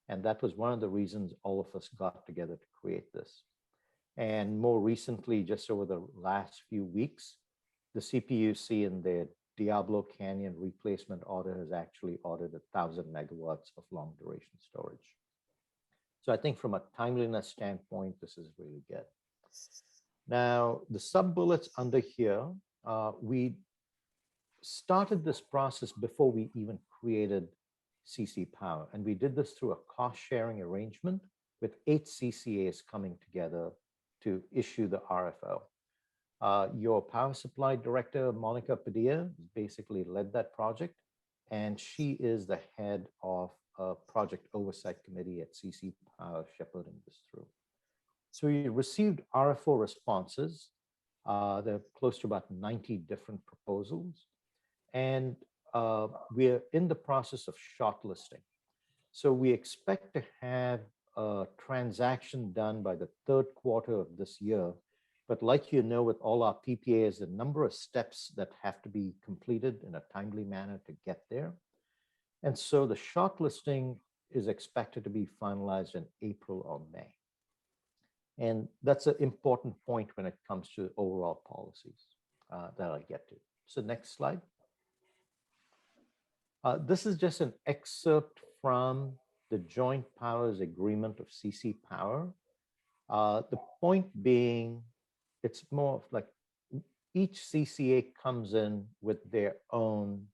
And that was one of the reasons all of us got together to create this. And more recently, just over the last few weeks, the CPUC in their Diablo Canyon replacement order has actually ordered 1,000 megawatts of long duration storage. So I think from a timeliness standpoint, this is really good. Now, the sub-bullets under here, we started this process before we even created CC Power. And we did this through a cost-sharing arrangement with 8 CCAs coming together to issue the RFO. Your power supply director, Monica Padilla, basically led that project. And she is the head of a project oversight committee at CC Power shepherding this through. So we received RFO responses. There are close to about 90 different proposals. And we're in the process of shortlisting. So we expect to have a transaction done by the 3rd quarter of this year But like you know, with all our PPAs, a number of steps that have to be completed in a timely manner to get there. And so the shortlisting is expected to be finalized in April or May. And that's an important point when it comes to overall policies that I'll get to. So next slide. This is just an excerpt from the Joint Powers Agreement of CC Power. The point being, it's more like each CCA comes in with their own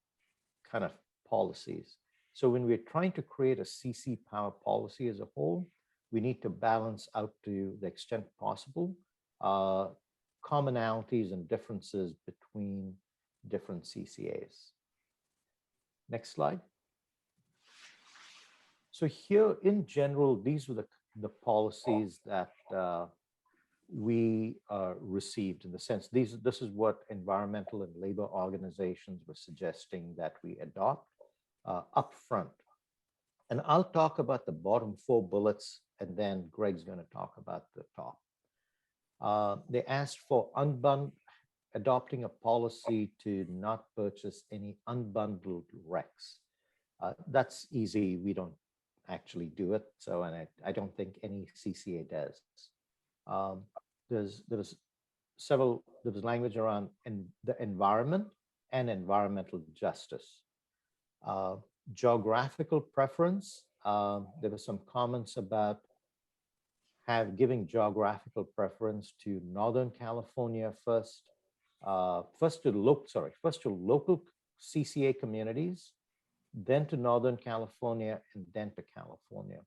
kind of policies. So when we're trying to create a CC Power policy as a whole, we need to balance out to the extent possible commonalities and differences between different CCAs. Next slide. So here, in general, these were the policies that we received, in the sense, this is what environmental and labor organizations were suggesting that we adopt up front. And I'll talk about the bottom 4 bullets, and then Greg's going to talk about the top. They asked for adopting a policy to not purchase any unbundled RECs. That's easy. We don't actually do it. So, and I don't think any CCA does. There was language around the environment and environmental justice. Geographical preference. There were some comments about giving geographical preference to Northern California first to local CCA communities, then to Northern California, and then to California.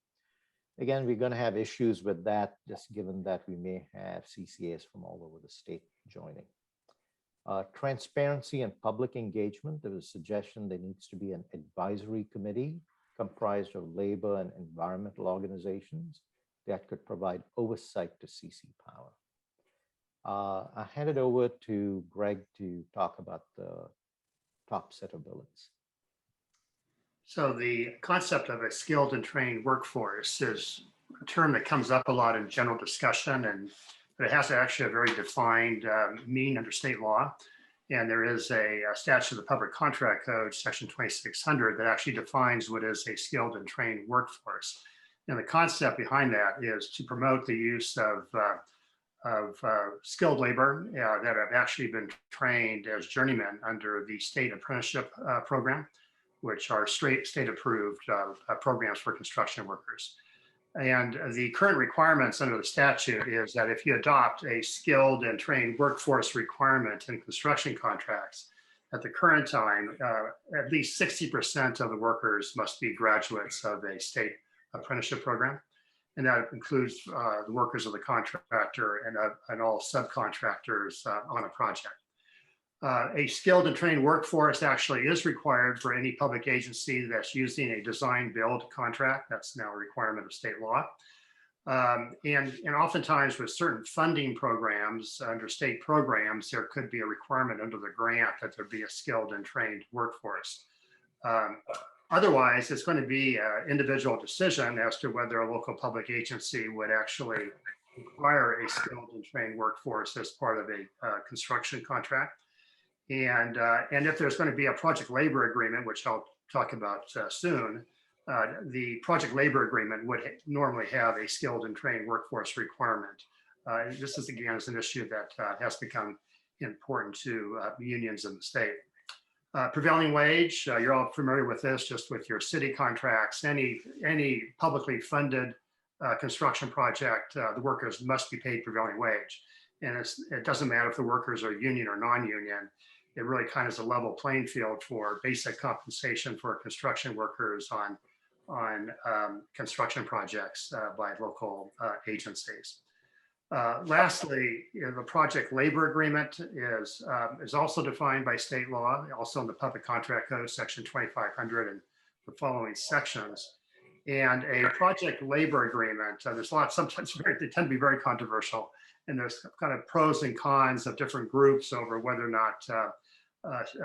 Again, we're going to have issues with that, just given that we may have CCAs from all over the state joining. Transparency and public engagement. There was a suggestion there needs to be an advisory committee comprised of labor and environmental organizations that could provide oversight to CC Power. I hand it over to Greg to talk about the top set of bullets. So the concept of a skilled and trained workforce is a term that comes up a lot in general discussion, but it has actually a very defined meaning under state law. And there is a statute of the Public Contract Code, section 2600, that actually defines what is a skilled and trained workforce. And the concept behind that is to promote the use of skilled labor that have actually been trained as journeymen under the state apprenticeship program, which are state approved programs for construction workers. And the current requirements under the statute is that if you adopt a skilled and trained workforce requirement in construction contracts, at the current time, at least 60% of the workers must be graduates of a state apprenticeship program. And that includes the workers of the contractor and all subcontractors on a project. A skilled and trained workforce actually is required for any public agency that's using a design build contract. That's now a requirement of state law. And oftentimes with certain funding programs under state programs, there could be a requirement under the grant that there be a skilled and trained workforce. Otherwise, it's going to be an individual decision as to whether a local public agency would actually require a skilled and trained workforce as part of a construction contract. And if there's going to be a project labor agreement, which I'll talk about soon, the project labor agreement would normally have a skilled and trained workforce requirement. This is, again, is an issue that has become important to unions in the state. Prevailing wage, you're all familiar with this, just with your city contracts. Any publicly funded construction project, the workers must be paid prevailing wage. And it doesn't matter if the workers are union or non-union. It really kind of is a level playing field for basic compensation for construction workers on construction projects by local agencies. Lastly, the project labor agreement is also defined by state law, also in the Public Contract Code, section 2500 and the following sections. And a project labor agreement, there's a lot, sometimes they tend to be very controversial, and there's kind of pros and cons of different groups over whether or not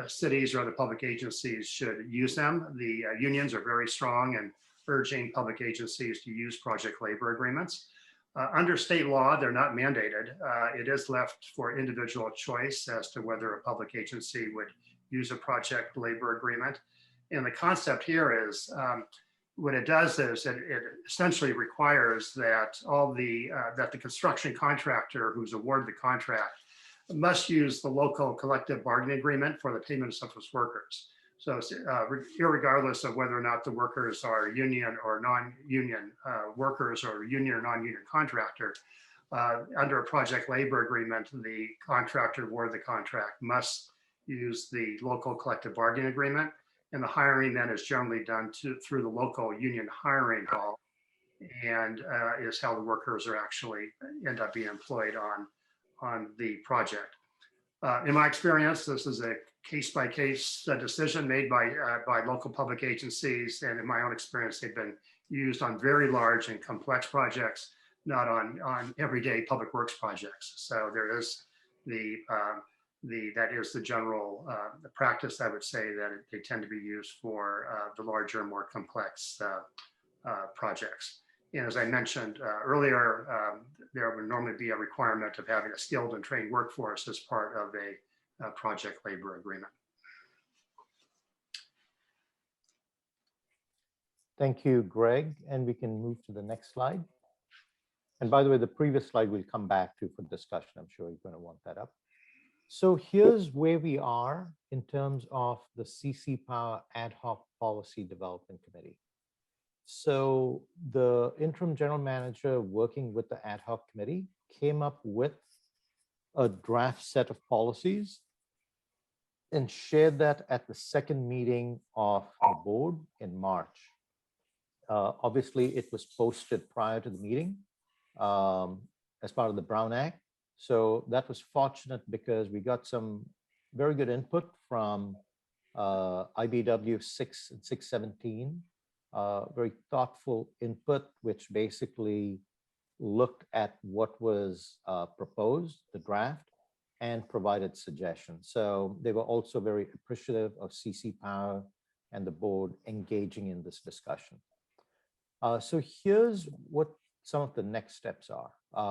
cities or other public agencies should use them. The unions are very strong in urging public agencies to use project labor agreements. Under state law, they're not mandated. It is left for individual choice as to whether a public agency would use a project labor agreement. And the concept here is what it does is it essentially requires that that the construction contractor who's awarded the contract must use the local collective bargaining agreement for the payment of its workers. So irregardless of whether or not the workers are union or non-union workers or union or non-union contractor, under a project labor agreement, the contractor awarded the contract must use the local collective bargaining agreement. And the hiring then is generally done through the local union hiring hall, and is how the workers are actually end up being employed on the project. In my experience, this is a case-by-case decision made by local public agencies, and in my own experience, they've been used on very large and complex projects, not on everyday public works projects. So there is that is the general the practice. I would say that they tend to be used for the larger, more complex projects. And as I mentioned earlier, there would normally be a requirement of having a skilled and trained workforce as part of a project labor agreement. Thank you, Greg. And we can move to the next slide. And by the way, the previous slide we'll come back to for discussion. I'm sure you're going to want that up. So here's where we are in terms of the CC Power Ad Hoc Policy Development Committee. So the interim general manager working with the ad hoc committee came up with a draft set of policies and shared that at the second meeting of the board in March. Obviously, it was posted prior to the meeting as part of the Brown Act. So that was fortunate because we got some very good input from IBW 6 and 617. Very thoughtful input, which basically looked at what was proposed, the draft, and provided suggestions. So they were also very appreciative of CC Power and the board engaging in this discussion. So here's what some of the next steps are.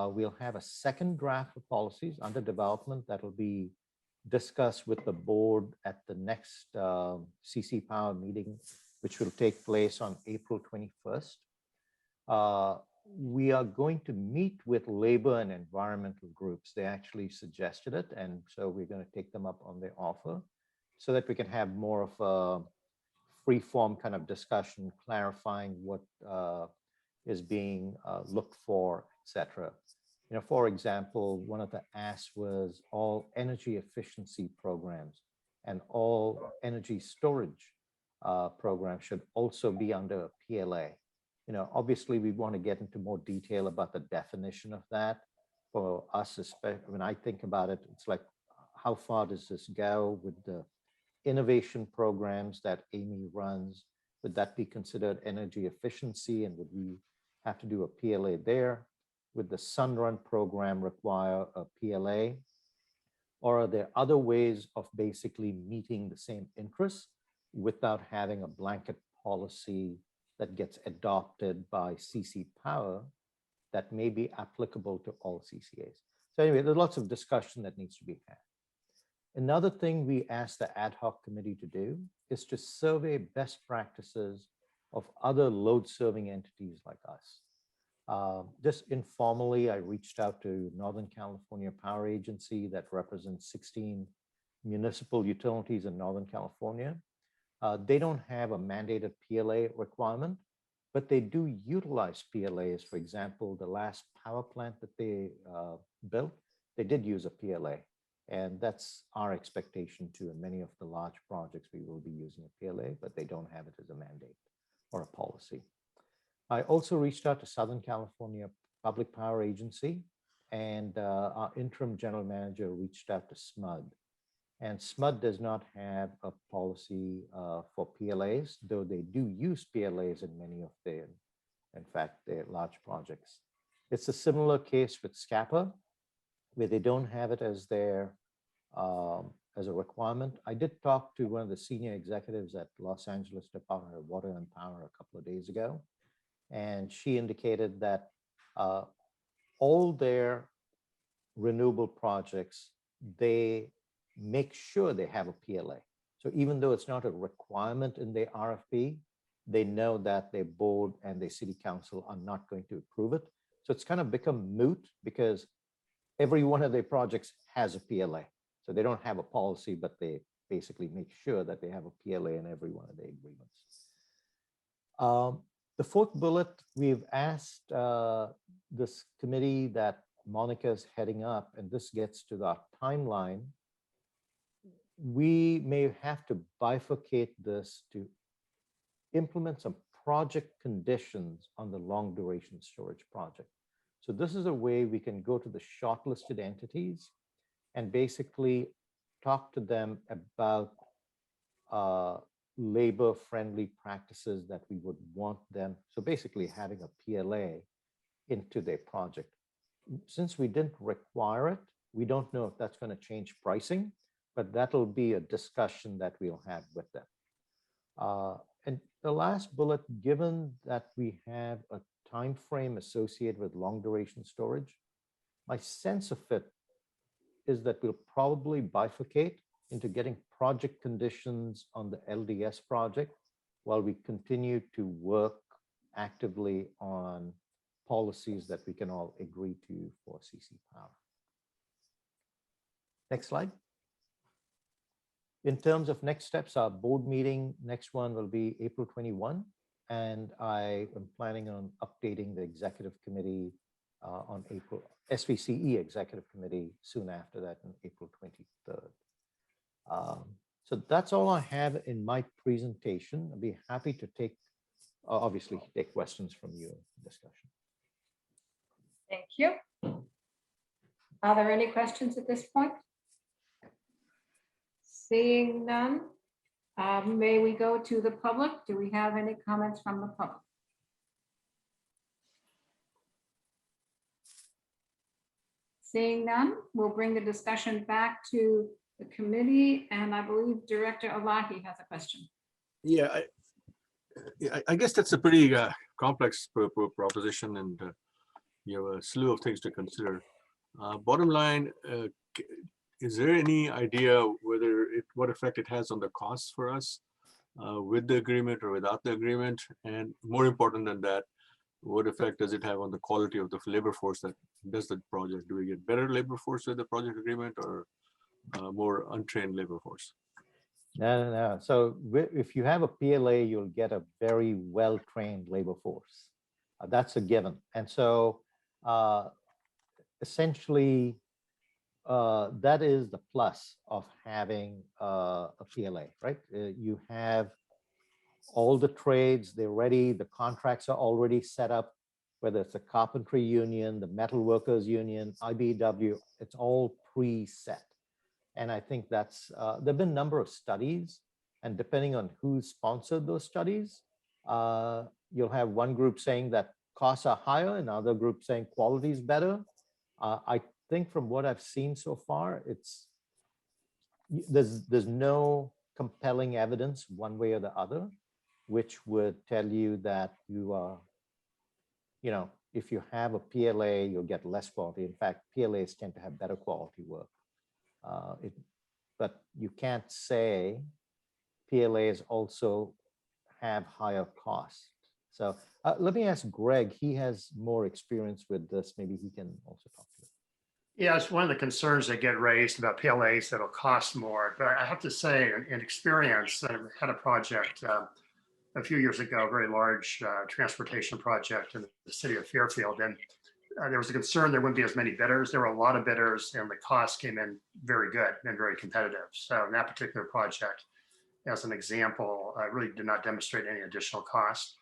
We'll have a second draft of policies under development that will be discussed with the board at the next CC Power meeting, which will take place on April 21st. We are going to meet with labor and environmental groups. They actually suggested it, and so we're going to take them up on their offer so that we can have more of a free-form kind of discussion, clarifying what is being looked for, etc. You know, for example, one of the asks was all energy efficiency programs and all energy storage programs should also be under a PLA. You know, obviously we want to get into more detail about the definition of that. For us, especially when I think about it, it's like, how far does this go with the innovation programs that Amy runs? Would that be considered energy efficiency, and would we have to do a PLA there? Would the Sunrun program require a PLA? Or are there other ways of basically meeting the same interests without having a blanket policy that gets adopted by CC Power that may be applicable to all CCAs? So anyway, there's lots of discussion that needs to be had. Another thing we asked the ad hoc committee to do is to survey best practices of other load-serving entities like us. Just informally, I reached out to Northern California Power Agency that represents 16 municipal utilities in Northern California. They don't have a mandated PLA requirement, but they do utilize PLAs. For example, the last power plant that they built, they did use a PLA. And that's our expectation too. In many of the large projects, we will be using a PLA, but they don't have it as a mandate or a policy. I also reached out to Southern California Public Power Agency, and our interim general manager reached out to SMUD. And SMUD does not have a policy for PLAs, though they do use PLAs in many of their, in fact, their large projects. It's a similar case with SCAPA, where they don't have it as their as a requirement. I did talk to one of the senior executives at Los Angeles Department of Water and Power a couple of days ago, and she indicated that all their renewable projects, they make sure they have a PLA. So even though it's not a requirement in the RFP, they know that their board and their city council are not going to approve it. So it's kind of become moot because every one of their projects has a PLA. So they don't have a policy, but they basically make sure that they have a PLA in every one of their agreements. The fourth bullet, we've asked this committee that Monica's heading up, and this gets to the timeline. We may have to bifurcate this to implement some project conditions on the long duration storage project. So this is a way we can go to the shortlisted entities and basically talk to them about labor-friendly practices that we would want them. So basically having a PLA into their project. Since we didn't require it, we don't know if that's going to change pricing, but that'll be a discussion that we'll have with them. And the last bullet, given that we have a time frame associated with long duration storage, my sense of it is that we'll probably bifurcate into getting project conditions on the LDS project while we continue to work actively on policies that we can all agree to for CC Power. Next slide. In terms of next steps, our board meeting, next one will be April 21, and I am planning on updating the executive committee on April, SVCE executive committee soon after that on April 23rd. So that's all I have in my presentation. I'll be happy to take, obviously, take questions from you in discussion. Thank you. Are there any questions at this point? Seeing none, may we go to the public? Do we have any comments from the public? Seeing none, we'll bring the discussion back to the committee, and I believe Director Elahi has a question. Yeah, I guess that's a pretty complex proposition, and you have a slew of things to consider. Bottom line, is there any idea whether what effect it has on the costs for us with the agreement or without the agreement? And more important than that, what effect does it have on the quality of the labor force that does the project? Do we get better labor force with the project agreement or more untrained labor force? No. So if you have a PLA, you'll get a very well-trained labor force. That's a given. And so essentially, that is the plus of having a PLA, right? You have all the trades, they're ready, the contracts are already set up, whether it's the carpentry union, the metal workers union, IBW, it's all preset. And I think that's, there've been a number of studies, and depending on who sponsored those studies, you'll have one group saying that costs are higher, and another group saying quality is better. I think from what I've seen so far, there's no compelling evidence one way or the other, which would tell you that you are, if you have a PLA, you'll get less quality. In fact, PLAs tend to have better quality work. But you can't say PLAs also have higher costs. So let me ask Greg, he has more experience with this. Maybe he can also talk to it. Yeah, it's one of the concerns that get raised about PLAs that'll cost more. But I have to say, in experience, I had a project a few years ago, a very large transportation project in the city of Fairfield. And there was a concern there wouldn't be as many bidders. There were a lot of bidders, and the cost came in very good and very competitive. So in that particular project, as an example, I really did not demonstrate any additional cost.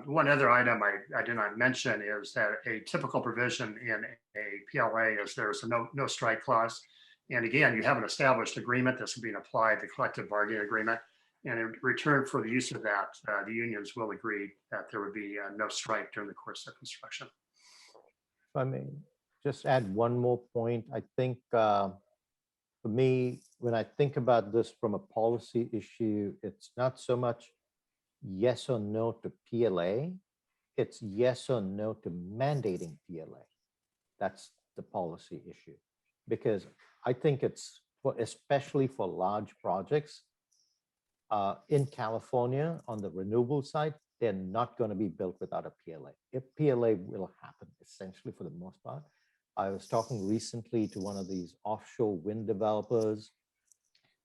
One other item I did not mention is that a typical provision in a PLA is there's a no strike clause. And again, you have an established agreement that's being applied, the collective bargaining agreement. And in return for the use of that, the unions will agree that there would be no strike during the course of construction. If I may just add one more point, I think for me, when I think about this from a policy issue, it's not so much yes or no to PLA, it's yes or no to mandating PLA. That's the policy issue. Because I think it's, especially for large projects, in California on the renewable side, they're not going to be built without a PLA. If PLA will happen essentially for the most part. I was talking recently to one of these offshore wind developers,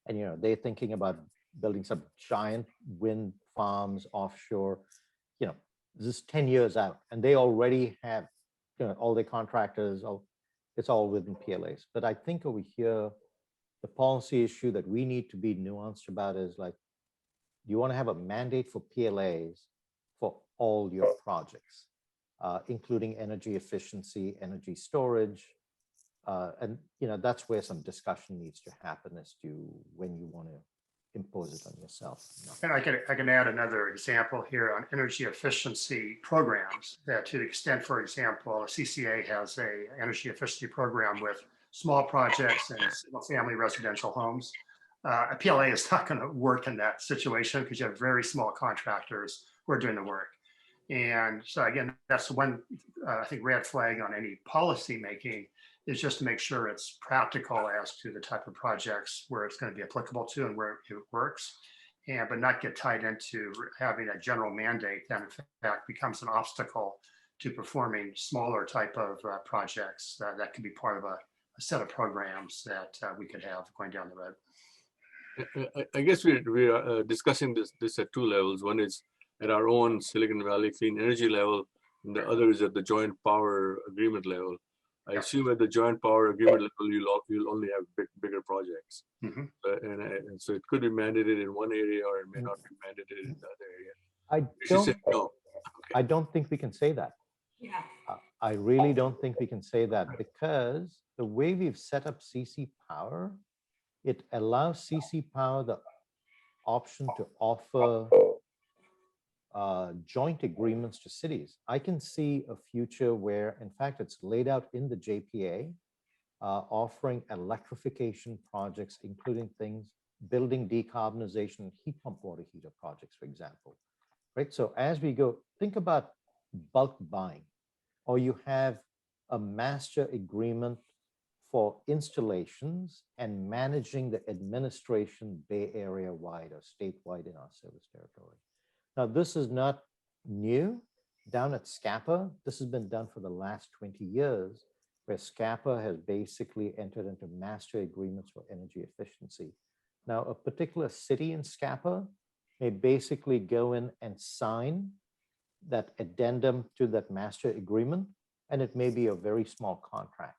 and they're thinking about building some giant wind farms offshore. This is 10 years out, and they already have all their contractors. It's all within PLAs. But I think over here, the policy issue that we need to be nuanced about is like, you want to have a mandate for PLAs for all your projects, including energy efficiency, energy storage. And that's where some discussion needs to happen as to when you want to impose it on yourself. And I can add another example here on energy efficiency programs, that to the extent, for example, CCA has a energy efficiency program with small projects and single family residential homes. A PLA is not going to work in that situation because you have very small contractors who are doing the work. And so again, that's one, I think, red flag on any policy making, is just to make sure it's practical as to the type of projects where it's going to be applicable to and where it works, but not get tied into having a general mandate that in fact becomes an obstacle to performing smaller type of projects that could be part of a set of programs that we could have going down the road. I guess we are discussing this at two levels. One is at our own Silicon Valley clean energy level, and the other is at the joint power agreement level. I assume at the joint power agreement level, you'll only have bigger projects. Mm-hmm. And so it could be mandated in one area, or it may not be mandated in the other area. I don't think we can say that. Yeah. I really don't think we can say that, because the way we've set up CC Power, it allows CC Power the option to offer joint agreements to cities. I can see a future where, in fact, it's laid out in the JPA, offering electrification projects, including things, building decarbonization, heat pump water heater projects, for example. Right. So as we go, think about bulk buying, or you have a master agreement for installations and managing the administration Bay Area wide or statewide in our service territory. Now, this is not new. Down at SCAPA, this has been done for the last 20 years, where SCAPA has basically entered into master agreements for energy efficiency. Now, a particular city in SCAPA may basically go in and sign that addendum to that master agreement, and it may be a very small contract.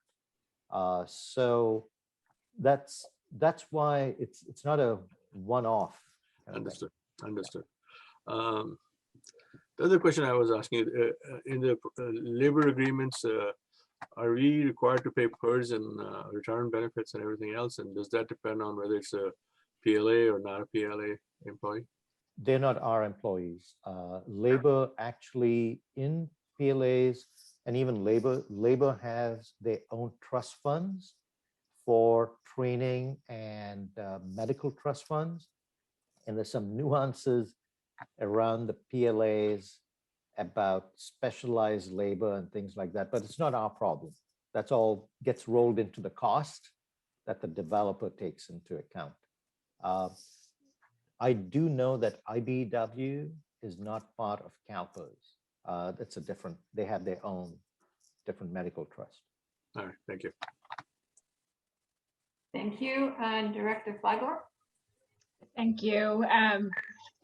So that's why it's not a one-off. Understood. The other question I was asking, in the labor agreements, are we required to pay PERS and retirement benefits and everything else? And does that depend on whether it's a PLA or not a PLA employee? They're not our employees. Labor actually in PLAs, and even labor has their own trust funds for training and medical trust funds. And there's some nuances around the PLAs about specialized labor and things like that, but it's not our problem. That's all gets rolled into the cost that the developer takes into account. I do know that IBEW is not part of CalPERS. That's a different, they have their own different medical trust. All right, thank you. Thank you. Director Flygor. Thank you.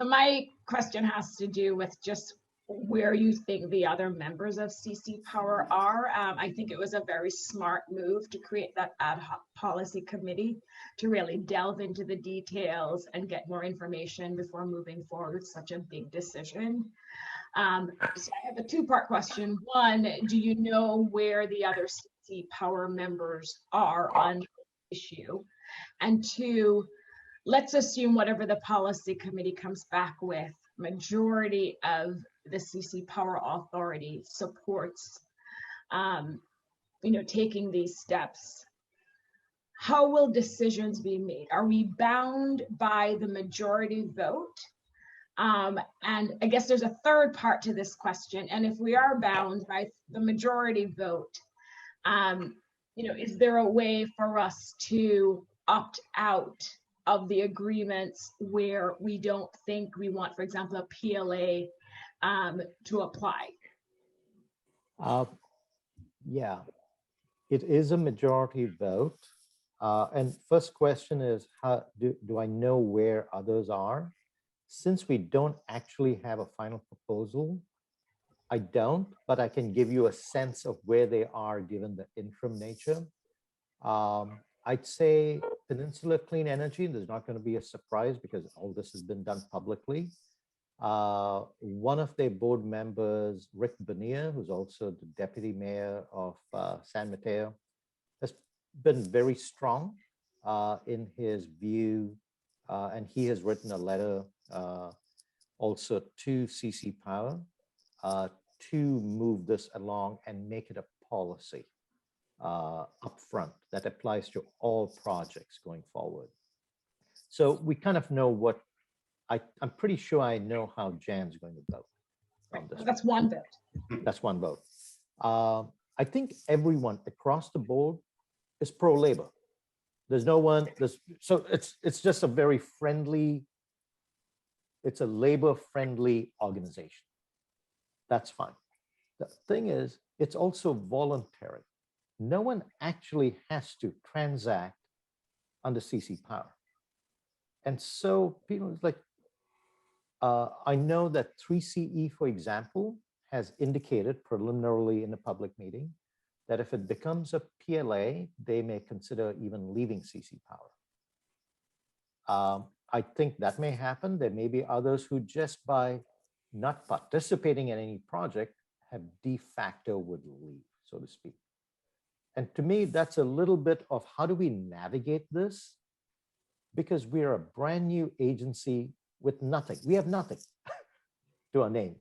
So my question has to do with just where you think the other members of CC Power are. I think it was a very smart move to create that ad hoc policy committee to really delve into the details and get more information before moving forward with such a big decision. So I have a two-part question. One, do you know where the other CC Power members are on the issue? And two, let's assume whatever the policy committee comes back with, majority of the CC Power Authority supports, taking these steps. How will decisions be made? Are we bound by the majority vote? And I guess there's a third part to this question. And if we are bound by the majority vote, Is there a way for us to opt out of the agreements where we don't think we want, for example, a PLA to apply? Yeah, it is a majority vote. And first question is, how do I know where others are? Since we don't actually have a final proposal, I don't, but I can give you a sense of where they are given the interim nature. I'd say Peninsula Clean Energy, there's not going to be a surprise because all this has been done publicly. One of their board members, Rick Bonilla, who's also the deputy mayor of San Mateo, has been very strong in his view, and he has written a letter also to CC Power to move this along and make it a policy upfront that applies to all projects going forward. So we kind of know what I'm pretty sure I know how Jan's going to vote on this. That's one vote. That's one vote. I think everyone across the board is pro-labor. There's no one. So it's just a very friendly. It's a labor-friendly organization. That's fine. The thing is, it's also voluntary. No one actually has to transact under CC Power. And so people like, I know that 3CE, for example, has indicated preliminarily in a public meeting that if it becomes a PLA, they may consider even leaving CC Power. I think that may happen. There may be others who just by not participating in any project have de facto would leave, so to speak. And to me, that's a little bit of how do we navigate this? Because we're a brand new agency with nothing. We have nothing to our name.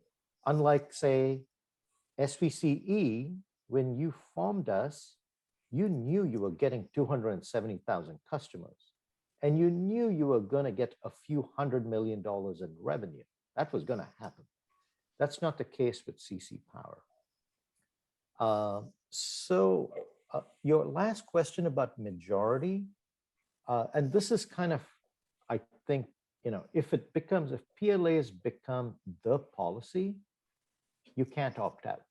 Unlike, say, SVCE, when you formed us, you knew you were getting 270,000 customers, and you knew you were going to get a few $100 million in revenue. That was going to happen. That's not the case with CC Power. Your last question about majority, and this is kind of, I think, if PLAs become the policy, you can't opt out.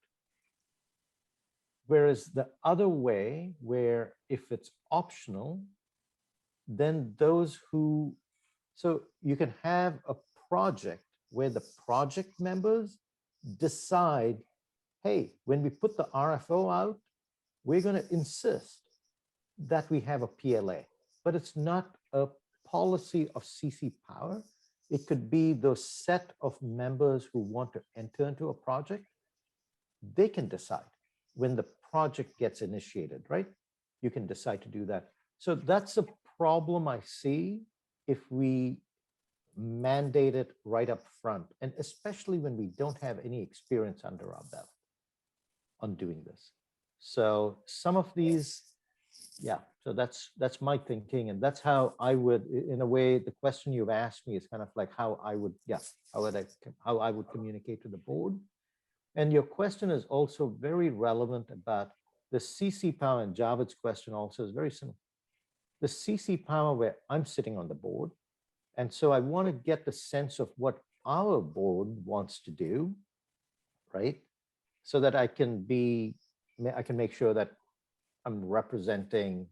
Whereas the other way, where if it's optional, then so you can have a project where the project members decide, hey, when we put the RFO out, we're going to insist that we have a PLA, but it's not a policy of CC Power. It could be those set of members who want to enter into a project. They can decide when the project gets initiated, right? You can decide to do that. So that's a problem I see if we mandate it right up front, and especially when we don't have any experience under our belt on doing this. So some of these, yeah, so that's my thinking, and that's how I would, in a way, the question you've asked me is kind of like how I would, how I would communicate to the board. And your question is also very relevant about the CC Power, and Javad's question also is very similar. The CC Power where I'm sitting on the board, and so I want to get the sense of what our board wants to do, right? So that I can make sure that I'm representing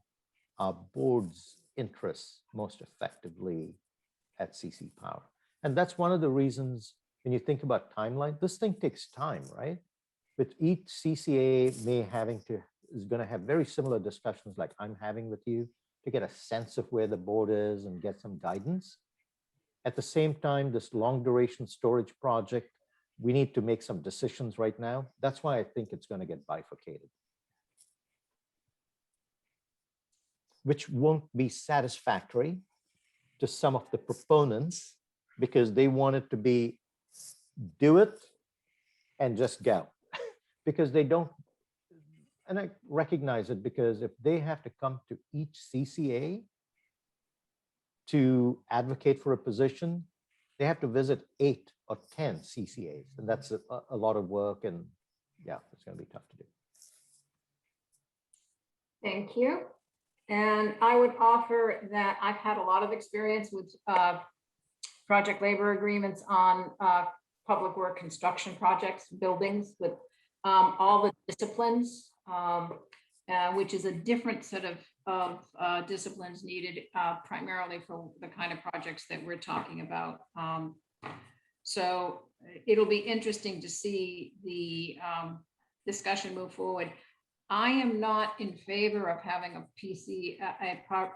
our board's interests most effectively at CC Power. And that's one of the reasons when you think about timeline, this thing takes time, right? With each CCA is going to have very similar discussions like I'm having with you to get a sense of where the board is and get some guidance. At the same time, this long duration storage project, we need to make some decisions right now. That's why I think it's going to get bifurcated, which won't be satisfactory to some of the proponents because they want it to be do it and just go because they don't. And I recognize it because if they have to come to each CCA to advocate for a position, they have to visit 8 or 10 CCAs. And that's a lot of work. And yeah, it's going to be tough to do. Thank you. And I would offer that I've had a lot of experience with project labor agreements on public work construction projects, buildings with all the disciplines, which is a different set of disciplines needed primarily for the kind of projects that we're talking about. So it'll be interesting to see the discussion move forward. I am not in favor of having a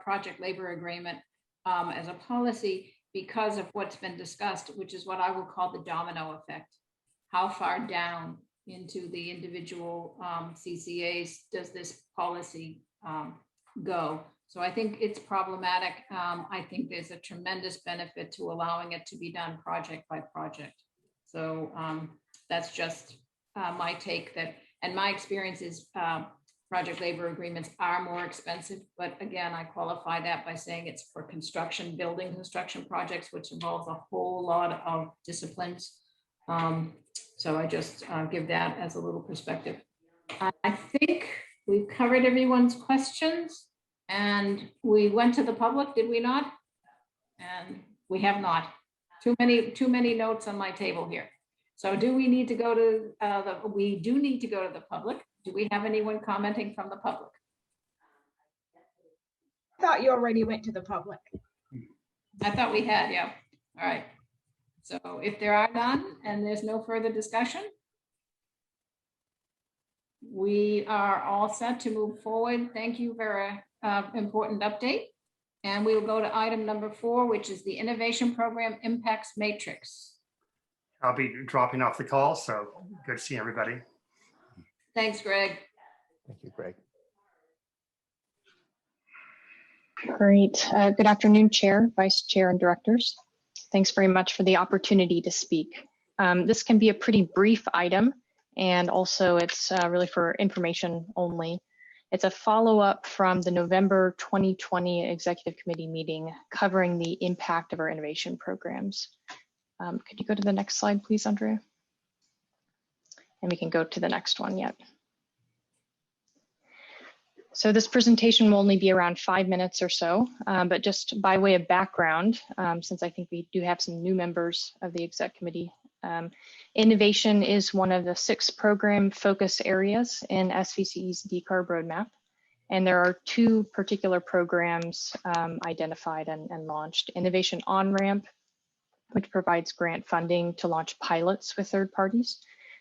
project labor agreement as a policy because of what's been discussed, which is what I will call the domino effect. How far down into the individual CCAs does this policy go? So I think it's problematic. I think there's a tremendous benefit to allowing it to be done project by project. So that's just my take that, and my experience is project labor agreements are more expensive, but again, I qualify that by saying it's for construction, building construction projects, which involves a whole lot of disciplines. So I just give that as a little perspective. I think we've covered everyone's questions and we went to the public, did we not? And we have not. Too many notes on my table here. So do we need to go to we do need to go to the public. Do we have anyone commenting from the public? I thought you already went to the public. I thought we had, yeah. All right. So if there are none and there's no further discussion, we are all set to move forward. Thank you for an important update. And we will go to item number 4, which is the Innovation Program Impacts Matrix. I'll be dropping off the call, so good to see everybody. Thanks, Greg. Thank you, Greg. Great. Good afternoon, Chair, Vice Chair, and Directors. Thanks very much for the opportunity to speak. This can be a pretty brief item, and also it's really for information only. It's a follow-up from the November 2020 Executive Committee meeting covering the impact of our innovation programs. Could you go to the next slide, please, Andrea? And we can go to the next one yet. So this presentation will only be around 5 minutes or so, but just by way of background, since I think we do have some new members of the Exec Committee, innovation is one of the 6 program focus areas in SVCE's decarb roadmap. And there are 2 particular programs identified and launched. Innovation On-Ramp, which provides grant funding to launch pilots with third parties.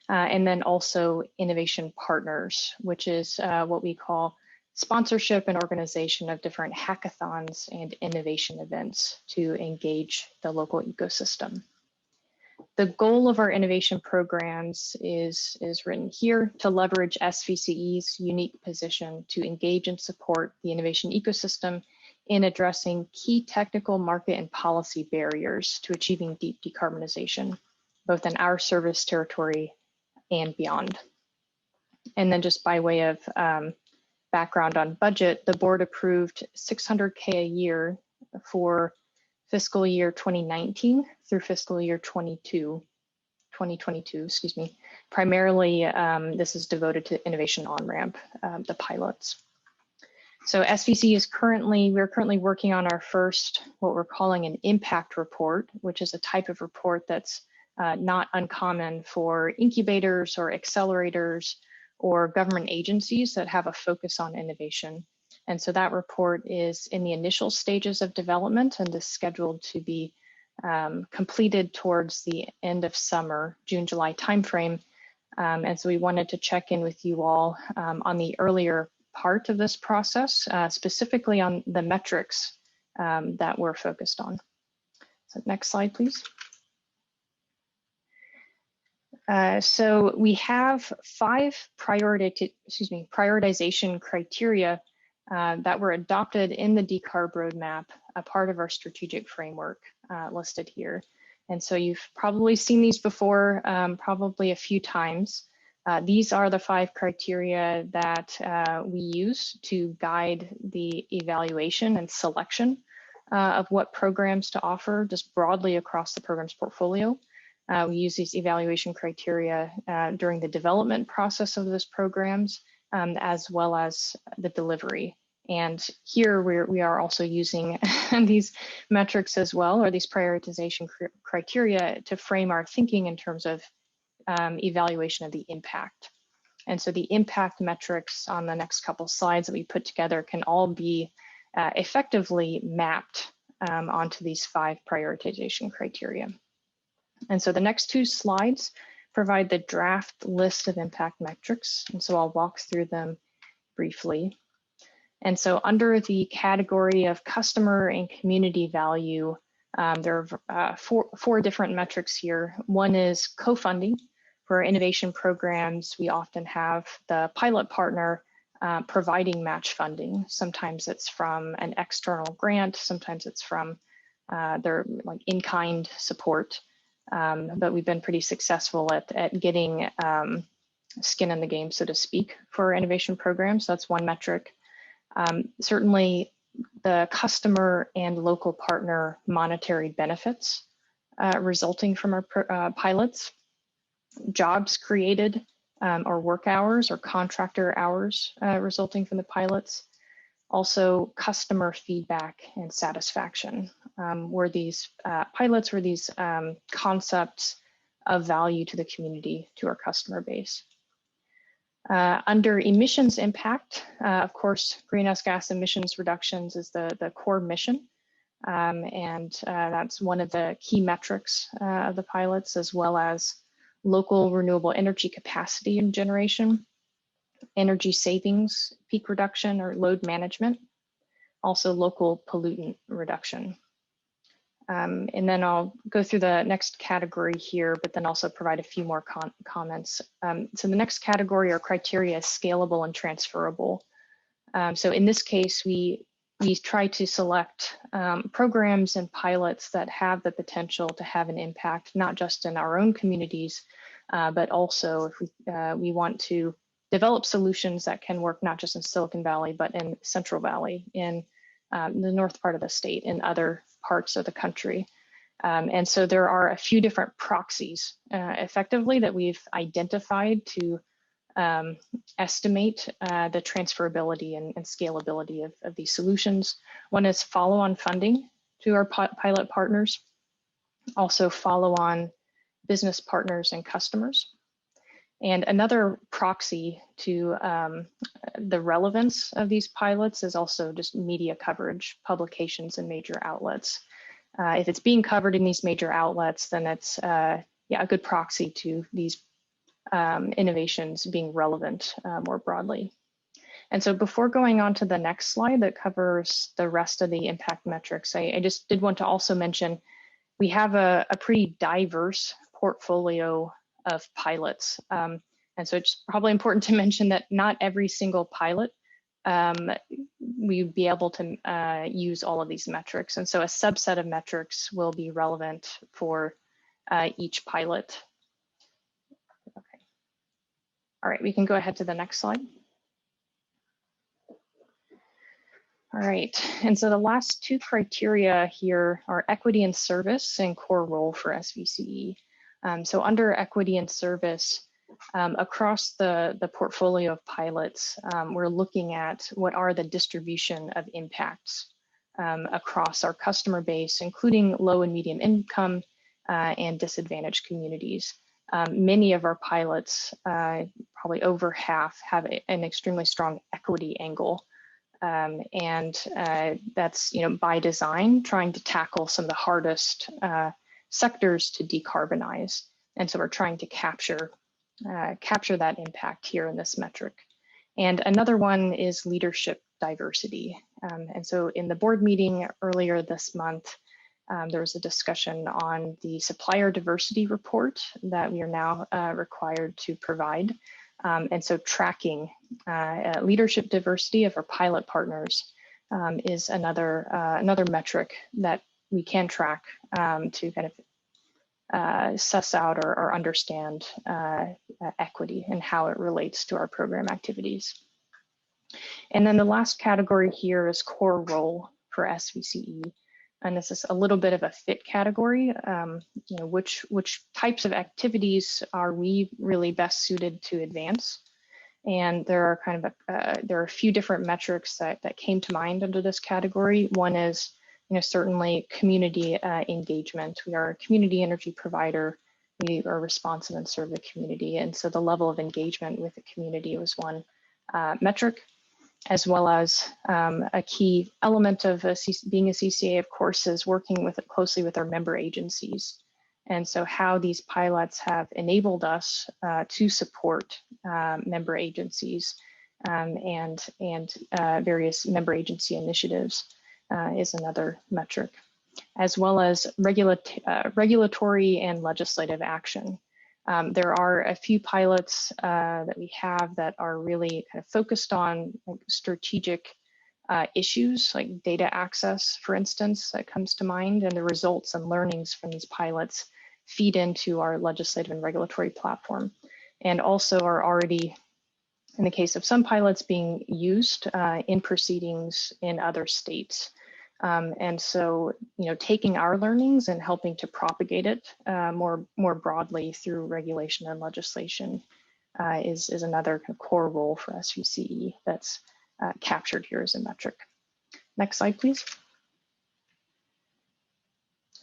And then also Innovation Partners, which is what we call sponsorship and organization of different hackathons and innovation events to engage the local ecosystem. The goal of our innovation programs is written here to leverage SVCE's unique position to engage and support the innovation ecosystem in addressing key technical, market, and policy barriers to achieving deep decarbonization, both in our service territory and beyond. And then just by way of background on budget, the board approved $600K a year for fiscal year 2019 through fiscal year 2022, excuse me. Primarily, this is devoted to Innovation On-Ramp, the pilots. So SVC is we're currently working on our first, what we're calling an impact report, which is a type of report that's not uncommon for incubators or accelerators or government agencies that have a focus on innovation. And so that report is in the initial stages of development and is scheduled to be completed towards the end of summer, June, July timeframe. And so we wanted to check in with you all on the earlier part of this process, specifically on the metrics that we're focused on. So next slide, please. So we have 5 prioritization criteria that were adopted in the decarb roadmap, a part of our strategic framework listed here. And so you've probably seen these before, probably a few times. These are the 5 criteria that we use to guide the evaluation and selection of what programs to offer just broadly across the program's portfolio. We use these evaluation criteria during the development process of those programs as well as the delivery. And here we are also using these metrics as well, or these prioritization criteria, to frame our thinking in terms of evaluation of the impact. And so the impact metrics on the next couple slides that we put together can all be effectively mapped onto these 5 prioritization criteria. And so the next 2 slides provide the draft list of impact metrics. And so I'll walk through them briefly. And so under the category of customer and community value, there are 4 different metrics here. One is co-funding. For innovation programs, we often have the pilot partner providing match funding. Sometimes it's from an external grant, sometimes it's from their like in-kind support. But we've been pretty successful at getting skin in the game, so to speak, for innovation programs. So that's one metric. Certainly the customer and local partner monetary benefits resulting from our pilots, jobs created or work hours or contractor hours resulting from the pilots, also customer feedback and satisfaction. Were these pilots, were these concepts of value to the community, to our customer base? Under emissions impact, of course, greenhouse gas emissions reductions is the core mission. And that's one of the key metrics of the pilots, as well as local renewable energy capacity and generation, energy savings, peak reduction or load management, also local pollutant reduction. And then I'll go through the next category here, but then also provide a few more comments. So the next category or criteria is scalable and transferable. So in this case, we try to select programs and pilots that have the potential to have an impact, not just in our own communities, but also if we want to develop solutions that can work not just in Silicon Valley, but in Central Valley, in the north part of the state, and other parts of the country. And so there are a few different proxies effectively that we've identified to estimate the transferability and scalability of these solutions. One is follow-on funding to our pilot partners, also follow-on business partners and customers. And another proxy to the relevance of these pilots is also just media coverage, publications, and major outlets. If it's being covered in these major outlets, then it's a good proxy to these innovations being relevant more broadly. And so before going on to the next slide that covers the rest of the impact metrics, I just did want to also mention we have a pretty diverse portfolio of pilots. And so it's probably important to mention that not every single pilot we'd be able to use all of these metrics. And so a subset of metrics will be relevant for each pilot. Okay. All right, we can go ahead to the next slide. All right, and so the last 2 criteria here are equity and service and core role for SVCE. So under equity and service, across the portfolio of pilots, we're looking at what are the distribution of impacts across our customer base, including low and medium income and disadvantaged communities. Many of our pilots, probably over half, have an extremely strong equity angle. And that's by design, trying to tackle some of the hardest sectors to decarbonize. And so we're trying to capture that impact here in this metric. And another one is leadership diversity. And so in the board meeting earlier this month, there was a discussion on the supplier diversity report that we are now required to provide. And so tracking leadership diversity of our pilot partners is another metric that we can track to kind of suss out or understand equity and how it relates to our program activities. And then the last category here is core role for SVCE. And this is a little bit of a fit category. Which types of activities are we really best suited to advance? And there are kind of there are a few different metrics that came to mind under this category. One is, certainly community engagement. We are a community energy provider. We are responsive and serve the community. And so the level of engagement with the community was one metric, as well as a key element of being a CCA, of course, is working closely with our member agencies. And so how these pilots have enabled us to support member agencies and various member agency initiatives is another metric, as well as regulatory and legislative action. There are a few pilots that we have that are really kind of focused on strategic issues like data access, for instance, that comes to mind, and the results and learnings from these pilots feed into our legislative and regulatory platform, and also are already, in the case of some pilots, being used in proceedings in other states. And so, taking our learnings and helping to propagate it more broadly through regulation and legislation is another kind of core role for SVCE that's captured here as a metric. Next slide, please.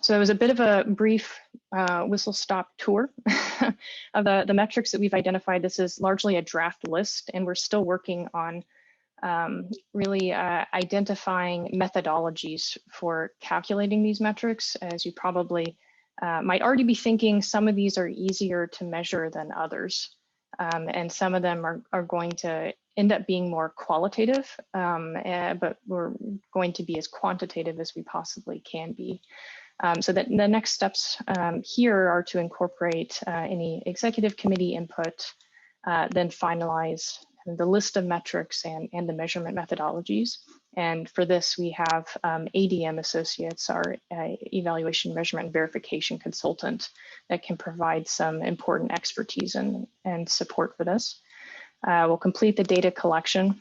So it was a bit of a brief whistle-stop tour of the metrics that we've identified. This is largely a draft list, and we're still working on really identifying methodologies for calculating these metrics. As you probably might already be thinking, some of these are easier to measure than others. And some of them are going to end up being more qualitative, but we're going to be as quantitative as we possibly can be. So that the next steps here are to incorporate any executive committee input, then finalize the list of metrics and the measurement methodologies. And for this, we have ADM Associates, our evaluation, measurement, and verification consultant that can provide some important expertise and support for this. We'll complete the data collection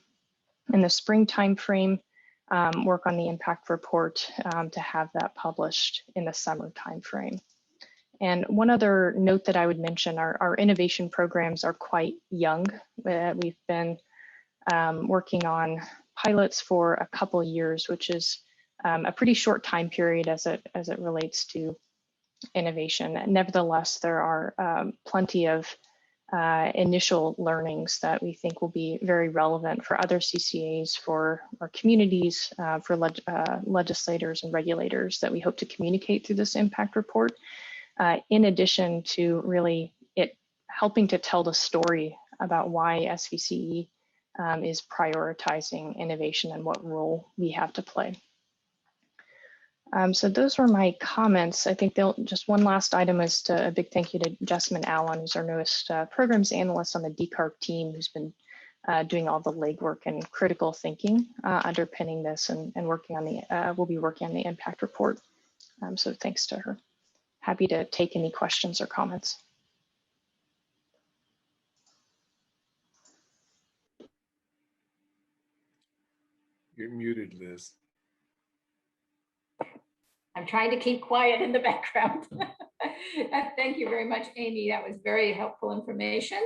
in the spring timeframe, work on the impact report to have that published in the summer timeframe. And one other note that I would mention, our innovation programs are quite young. We've been working on pilots for a couple years, which is a pretty short time period as it relates to innovation. Nevertheless, there are plenty of initial learnings that we think will be very relevant for other CCAs, for our communities, for legislators and regulators that we hope to communicate through this impact report. In addition to really it helping to tell the story about why SVCE is prioritizing innovation and what role we have to play. So those were my comments. I think just one last item is a big thank you to Jessamine Allen, who's our newest programs analyst on the DCARP team, who's been doing all the legwork and critical thinking underpinning this and working on we'll be working on the impact report. So thanks to her. Happy to take any questions or comments. You're muted, Liz. I'm trying to keep quiet in the background. Thank you very much, Amy. That was very helpful information.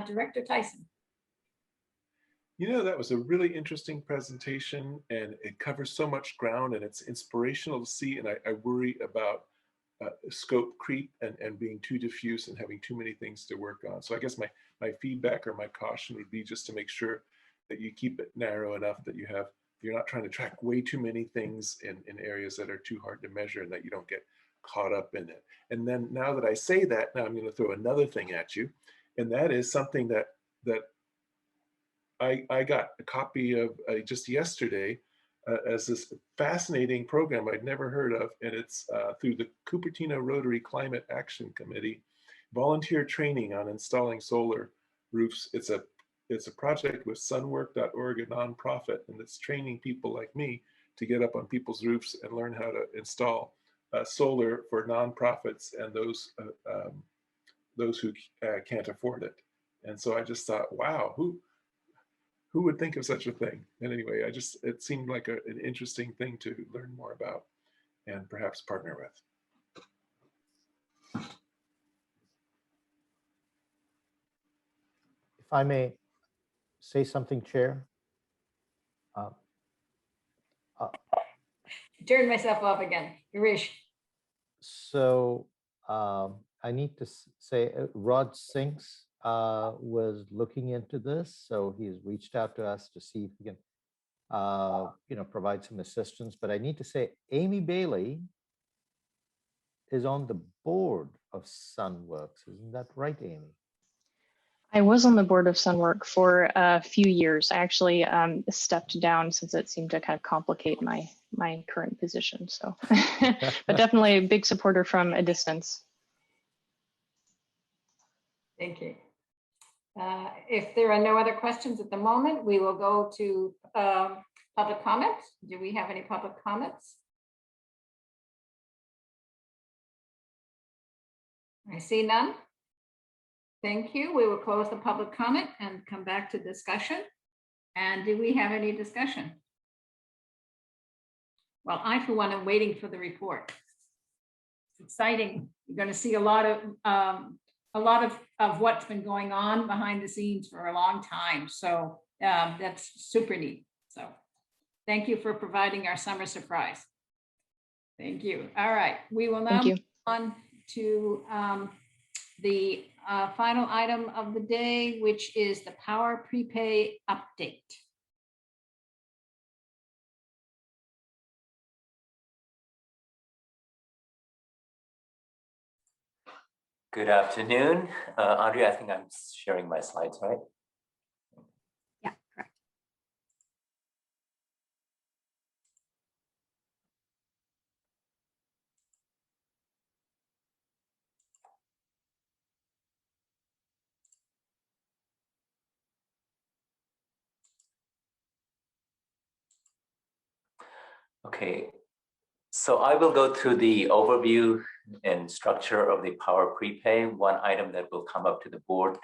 Director Tyson. That was a really interesting presentation, and it covers so much ground, and it's inspirational to see. And I worry about scope creep and being too diffuse and having too many things to work on. So I guess my feedback or my caution would be just to make sure that you keep it narrow enough that you're not trying to track way too many things in areas that are too hard to measure, and that you don't get caught up in it. And then now that I say that, now I'm going to throw another thing at you, and that is something that I got a copy of just yesterday as this fascinating program I'd never heard of, and it's through the Cupertino Rotary Climate Action Committee, volunteer training on installing solar roofs. It's a project with sunwork.org, a nonprofit, and it's training people like me to get up on people's roofs and learn how to install solar for nonprofits and those who can't afford it. And so I just thought, wow, who would think of such a thing? And anyway, it seemed like an interesting thing to learn more about and perhaps partner with. If I may say something, Chair? Turn myself off again. Girish. So I need to say Rod Sinks was looking into this, so he's reached out to us to see if he can, provide some assistance. But I need to say Amy Bailey is on the board of Sunworks. Isn't that right, Amy? I was on the board of Sunwork for a few years. I actually stepped down since it seemed to kind of complicate my current position. So, but definitely a big supporter from a distance. Thank you. If there are no other questions at the moment, we will go to public comments. Do we have any public comments? I see none. Thank you. We will close the public comment and come back to discussion. And do we have any discussion? Well, I, for one, am waiting for the report. It's exciting. You're going to see a lot of what's been going on behind the scenes for a long time. So that's super neat. So thank you for providing our summer surprise. Thank you. All right. We will now move on to the final item of the day, which is the power prepay update. Good afternoon. Andrea, I think I'm sharing my slides, right? Yeah, correct. Okay, so I will go through the overview and structure of the power prepay. One item that will come up to the board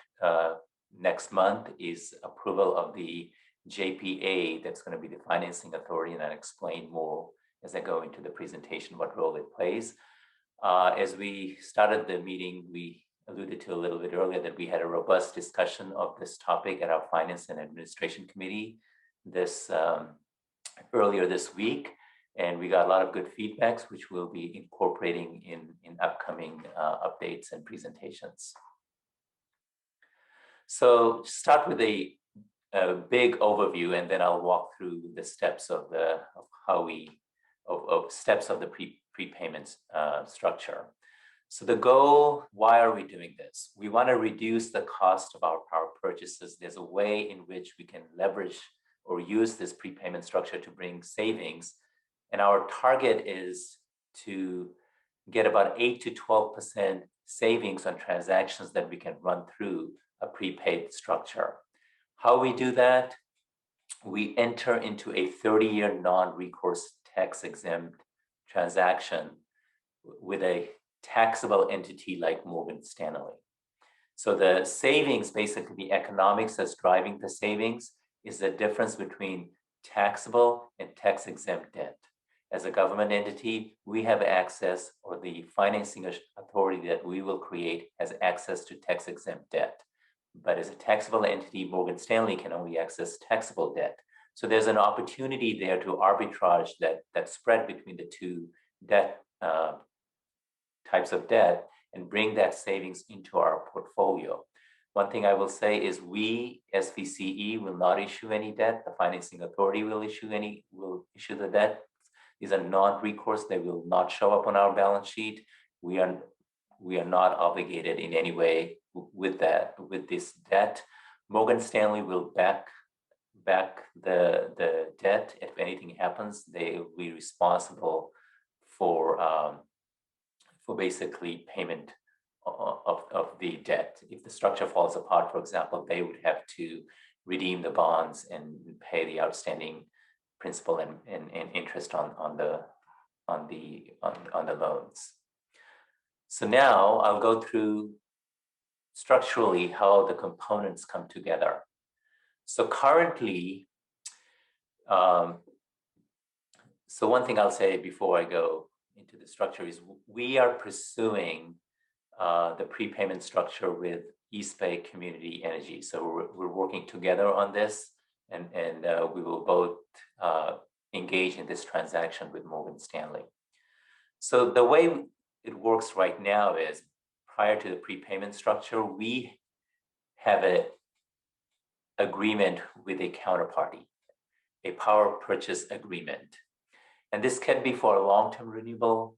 next month is approval of the JPA. That's going to be the financing authority, and I'll explain more as I go into the presentation what role it plays. As we started the meeting, we alluded to a little bit earlier that we had a robust discussion of this topic at our Finance and Administration Committee earlier this week. And we got a lot of good feedbacks, which we'll be incorporating in upcoming updates and presentations. So start with a big overview, and then I'll walk through the steps of the prepayment structure. So the goal, why are we doing this? We want to reduce the cost of our power purchases. There's a way in which we can leverage or use this prepayment structure to bring savings. And our target is to get about 8 to 12% savings on transactions that we can run through a prepaid structure. How we do that? We enter into a 30-year non-recourse tax-exempt transaction with a taxable entity like Morgan Stanley. So the savings, basically the economics that's driving the savings, is the difference between taxable and tax-exempt debt. As a government entity, we have access, or the financing authority that we will create has access to tax-exempt debt. But as a taxable entity, Morgan Stanley can only access taxable debt. So there's an opportunity there to arbitrage that spread between the two debt types of debt and bring that savings into our portfolio. One thing I will say is we, SVCE, will not issue any debt. The financing authority will issue the debt. These are non-recourse. They will not show up on our balance sheet. We are not obligated in any way with this debt. Morgan Stanley will back the debt. If anything happens, they will be responsible for basically payment of the debt. If the structure falls apart, for example, they would have to redeem the bonds and pay the outstanding principal and interest on the loans. So now I'll go through structurally how the components come together. So currently, so one thing I'll say before I go into the structure is we are pursuing the prepayment structure with East Bay Community Energy. So we're working together on this, and we will both engage in this transaction with Morgan Stanley. So the way it works right now is, prior to the prepayment structure, we have an agreement with a counterparty, a power purchase agreement. And this can be for a long-term renewable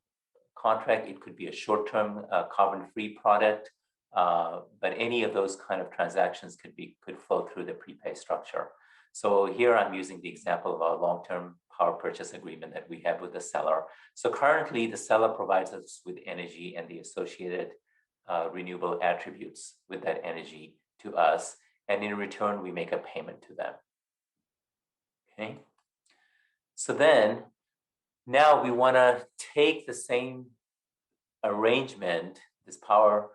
contract. It could be a short-term carbon-free product, but any of those kind of transactions could flow through the prepay structure. So here I'm using the example of our long-term power purchase agreement that we have with the seller. So currently the seller provides us with energy and the associated renewable attributes with that energy to us. And in return, we make a payment to them. Okay. So then now we want to take the same arrangement, this power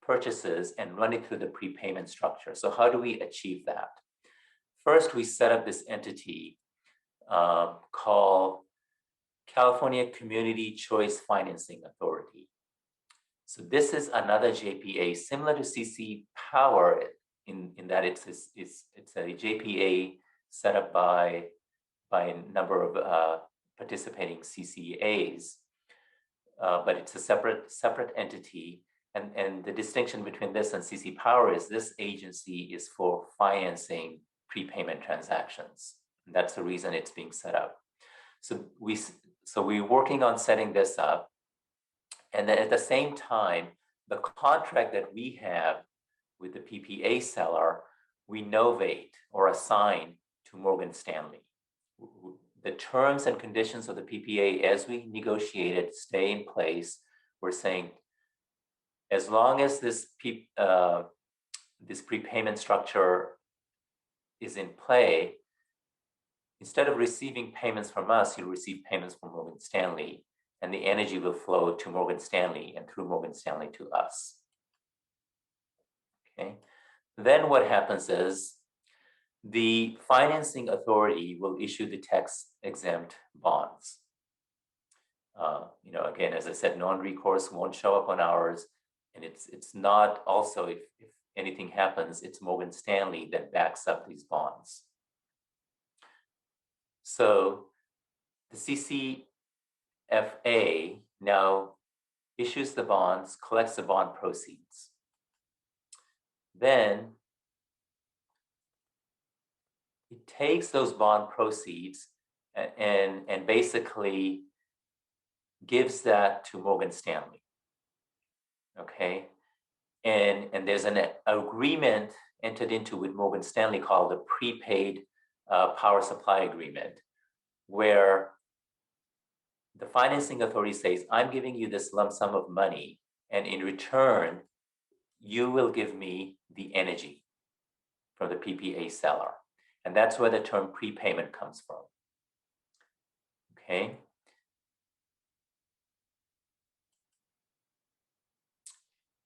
purchases, and run it through the prepayment structure. So how do we achieve that? First, we set up this entity called California Community Choice Financing Authority. So this is another JPA similar to CC Power in that it's a JPA set up by a number of participating CCAs, but it's a separate entity. And the distinction between this and CC Power is this agency is for financing prepayment transactions. And that's the reason it's being set up. So we're working on setting this up. And then at the same time, the contract that we have with the PPA seller, we novate or assign to Morgan Stanley. The terms and conditions of the PPA as we negotiate it stay in place. We're saying, as long as this prepayment structure is in play, instead of receiving payments from us, you'll receive payments from Morgan Stanley, and the energy will flow to Morgan Stanley and through Morgan Stanley to us. Okay. Then what happens is the financing authority will issue the tax-exempt bonds. Again, as I said, non-recourse won't show up on ours, and it's not also, if anything happens, it's Morgan Stanley that backs up these bonds. So the CCFA now issues the bonds, collects the bond proceeds. Then it takes those bond proceeds and basically gives that to Morgan Stanley. Okay. And there's an agreement entered into with Morgan Stanley called the prepaid power supply agreement, where the financing authority says, I'm giving you this lump sum of money, and in return, you will give me the energy from the PPA seller. And that's where the term prepayment comes from. Okay.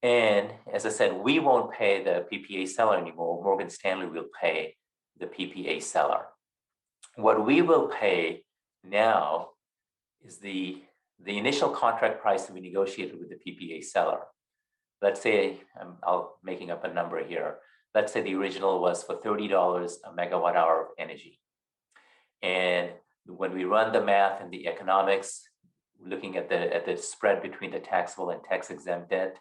And as I said, we won't pay the PPA seller anymore. Morgan Stanley will pay the PPA seller. What we will pay now is the initial contract price that we negotiated with the PPA seller. Let's say, I'm making up a number here. Let's say the original was for $30 a megawatt hour of energy. And when we run the math and the economics, looking at the spread between the taxable and tax-exempt debt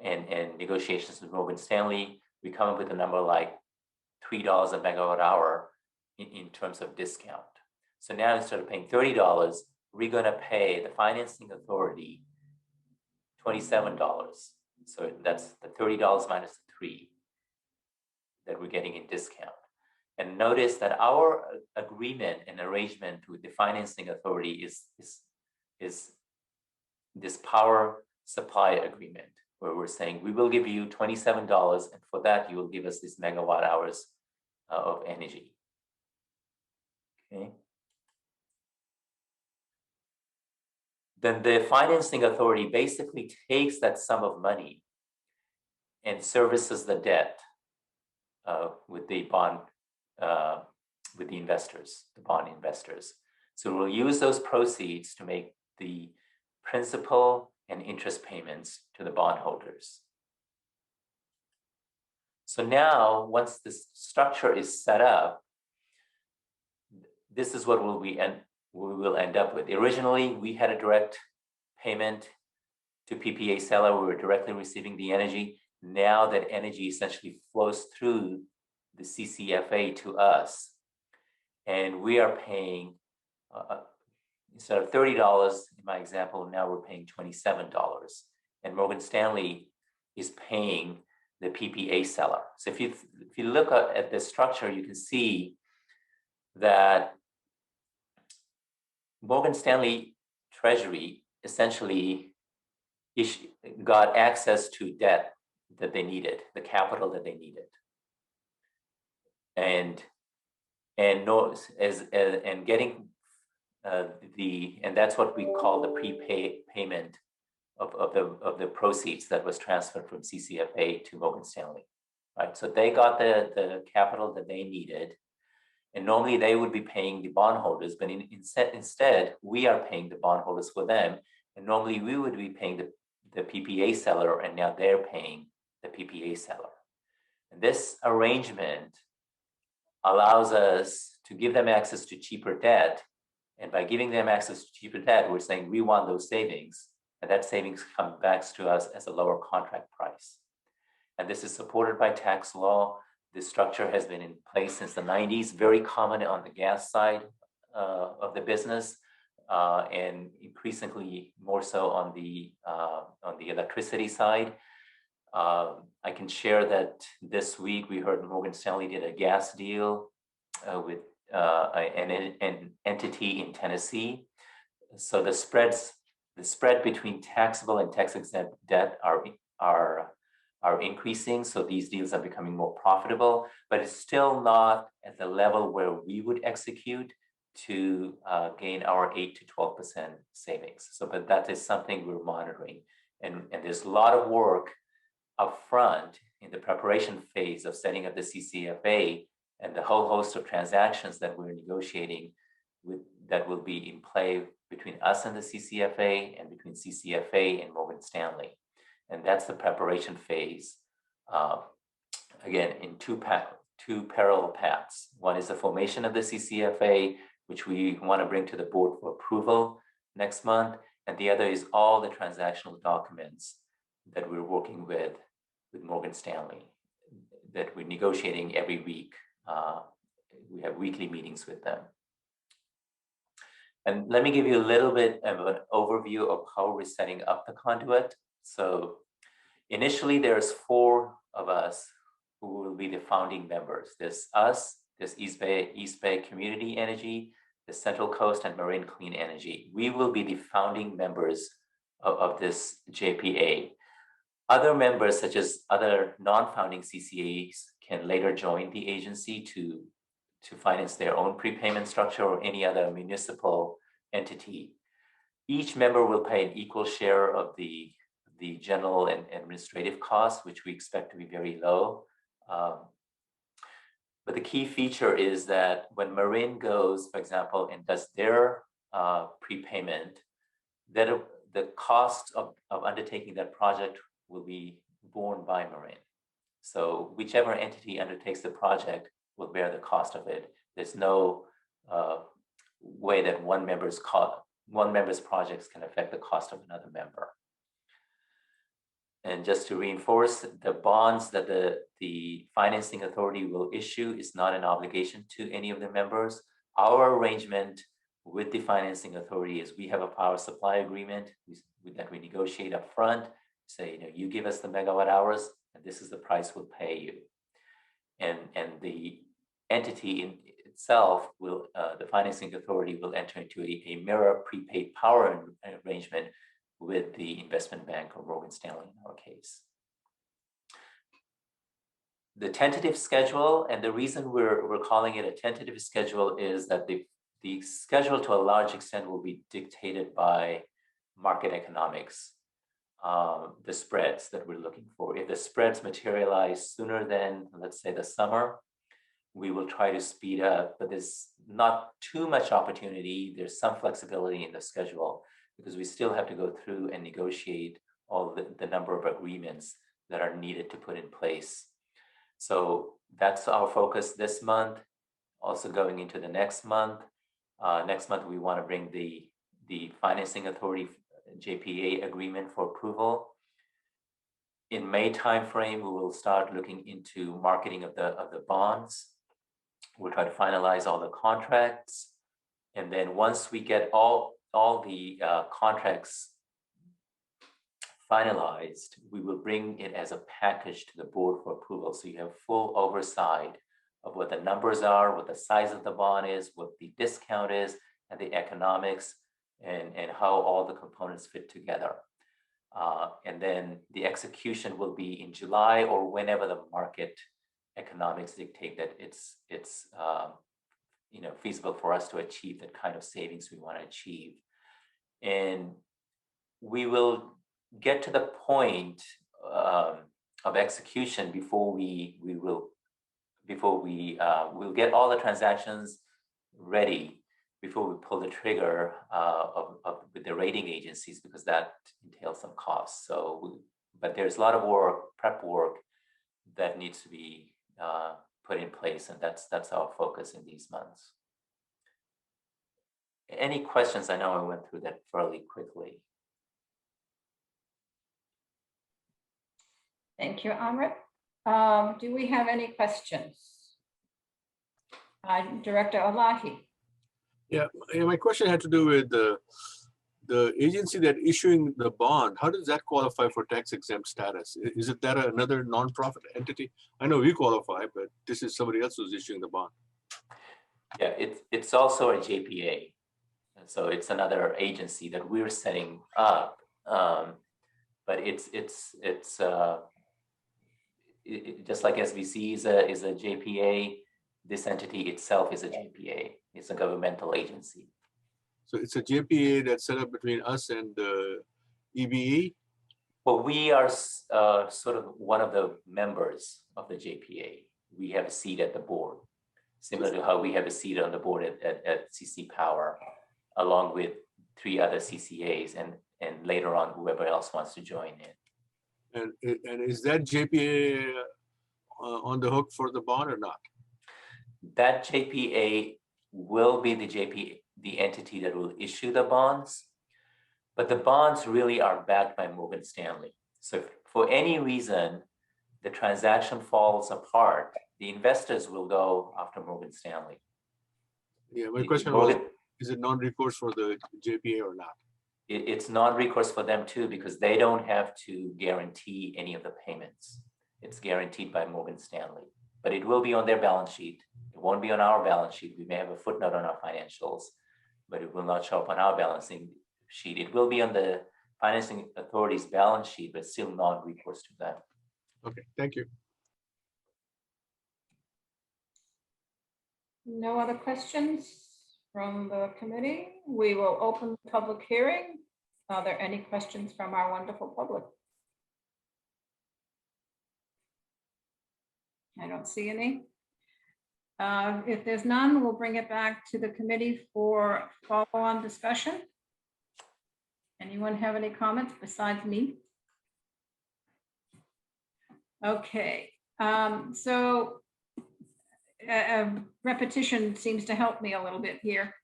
and negotiations with Morgan Stanley, we come up with a number like $3 a megawatt hour in terms of discount. So now instead of paying $30, we're going to pay the financing authority $27. So that's the $30 minus the 3 that we're getting in discount. And notice that our agreement and arrangement with the financing authority is this power supply agreement, where we're saying we will give you $27, and for that you will give us these megawatt hours of energy. Okay. Then the financing authority basically takes that sum of money and services the debt with the bond, with the investors, the bond investors. So we'll use those proceeds to make the principal and interest payments to the bondholders. So now, once this structure is set up, this is what we will end up with. Originally, we had a direct payment to PPA seller. We were directly receiving the energy. Now that energy essentially flows through the CCFA to us, and we are paying, instead of $30 in my example, now we're paying $27. And Morgan Stanley is paying the PPA seller. So if you look at this structure, you can see that Morgan Stanley Treasury essentially got access to debt that they needed, the capital that they needed, and getting and that's what we call the prepayment of the proceeds that was transferred from CCFA to Morgan Stanley, right? So they got the capital that they needed, and normally they would be paying the bondholders, but instead we are paying the bondholders for them, and normally we would be paying the PPA seller, and now they're paying the PPA seller. And this arrangement allows us to give them access to cheaper debt, and by giving them access to cheaper debt, we're saying we want those savings, and that savings comes back to us as a lower contract price. And this is supported by tax law. This structure has been in place since the 90s, very common on the gas side of the business, and increasingly more so on the electricity side. I can share that this week we heard Morgan Stanley did a gas deal with an entity in Tennessee. So the spread between taxable and tax-exempt debt are increasing. So these deals are becoming more profitable, but it's still not at the level where we would execute to gain our 8 to 12% savings. So, but that is something we're monitoring, and there's a lot of work upfront in the preparation phase of setting up the CCFA and the whole host of transactions that we're negotiating with that will be in play between us and the CCFA and between CCFA and Morgan Stanley. And that's the preparation phase, again, in two parallel paths. One is the formation of the CCFA, which we want to bring to the board for approval next month. And the other is all the transactional documents that we're working with Morgan Stanley, that we're negotiating every week. We have weekly meetings with them. And let me give you a little bit of an overview of how we're setting up the conduit. So initially, there's 4 of us who will be the founding members. There's us, there's East Bay Community Energy, the Central Coast, and Marine Clean Energy. We will be the founding members of this JPA. Other members, such as other non-founding CCAs, can later join the agency to finance their own prepayment structure or any other municipal entity. Each member will pay an equal share of the general and administrative costs, which we expect to be very low. But the key feature is that when Marin goes, for example, and does their prepayment, that the cost of undertaking that project will be borne by Marin. So whichever entity undertakes the project will bear the cost of it. There's no way that one member's projects can affect the cost of another member. And just to reinforce, the bonds that the financing authority will issue is not an obligation to any of the members. Our arrangement with the financing authority is we have a power supply agreement that we negotiate up front. Say, you give us the megawatt hours, and this is the price we'll pay you. And the entity in itself will, the financing authority will enter into a mirror prepaid power arrangement with the investment bank or Morgan Stanley in our case. The tentative schedule, and the reason we're calling it a tentative schedule is that the schedule to a large extent will be dictated by market economics, the spreads that we're looking for. If the spreads materialize sooner than, let's say, the summer, we will try to speed up, but there's not too much opportunity. There's some flexibility in the schedule because we still have to go through and negotiate all the number of agreements that are needed to put in place. So that's our focus this month. Also going into the next month. Next month, we want to bring the financing authority JPA agreement for approval. In May timeframe, we will start looking into marketing of the bonds. We'll try to finalize all the contracts. And then once we get all the contracts finalized, we will bring it as a package to the board for approval. So you have full oversight of what the numbers are, what the size of the bond is, what the discount is, and the economics, and how all the components fit together. And then the execution will be in July or whenever the market economics dictate that it's feasible for us to achieve that kind of savings we want to achieve. And we will get to the point of execution before we'll get all the transactions ready before we pull the trigger with the rating agencies, because that entails some costs. So, but there's a lot of prep work that needs to be put in place, and that's our focus in these months. Any questions? I know I went through that fairly quickly. Thank you, Amrit. Do we have any questions? Director Alahi. Yeah, my question had to do with the agency that issuing the bond. How does that qualify for tax exempt status? Is it that another nonprofit entity? I know we qualify, but this is somebody else who's issuing the bond. Yeah, it's also a JPA. And so it's another agency that we're setting up. But it's just like SVC is a JPA, this entity itself is a JPA. It's a governmental agency. So it's a JPA that's set up between us and the EBE? Well, we are sort of one of the members of the JPA. We have a seat at the board, similar to how we have a seat on the board at CC Power, along with 3 other CCAs and later on whoever else wants to join in. And is that JPA on the hook for the bond or not? That JPA will be the entity that will issue the bonds, but the bonds really are backed by Morgan Stanley. So if for any reason the transaction falls apart, the investors will go after Morgan Stanley. Yeah, my question was, is it non-recourse for the JPA or not? It's non-recourse for them too, because they don't have to guarantee any of the payments. It's guaranteed by Morgan Stanley, but it will be on their balance sheet. It won't be on our balance sheet. We may have a footnote on our financials, but it will not show up on our balancing sheet. It will be on the financing authority's balance sheet, but still non-recourse to them. Okay, thank you. No other questions from the committee? We will open the public hearing. Are there any questions from our wonderful public? I don't see any. If there's none, we'll bring it back to the committee for follow-on discussion. Anyone have any comments besides me? Okay, so repetition seems to help me a little bit here.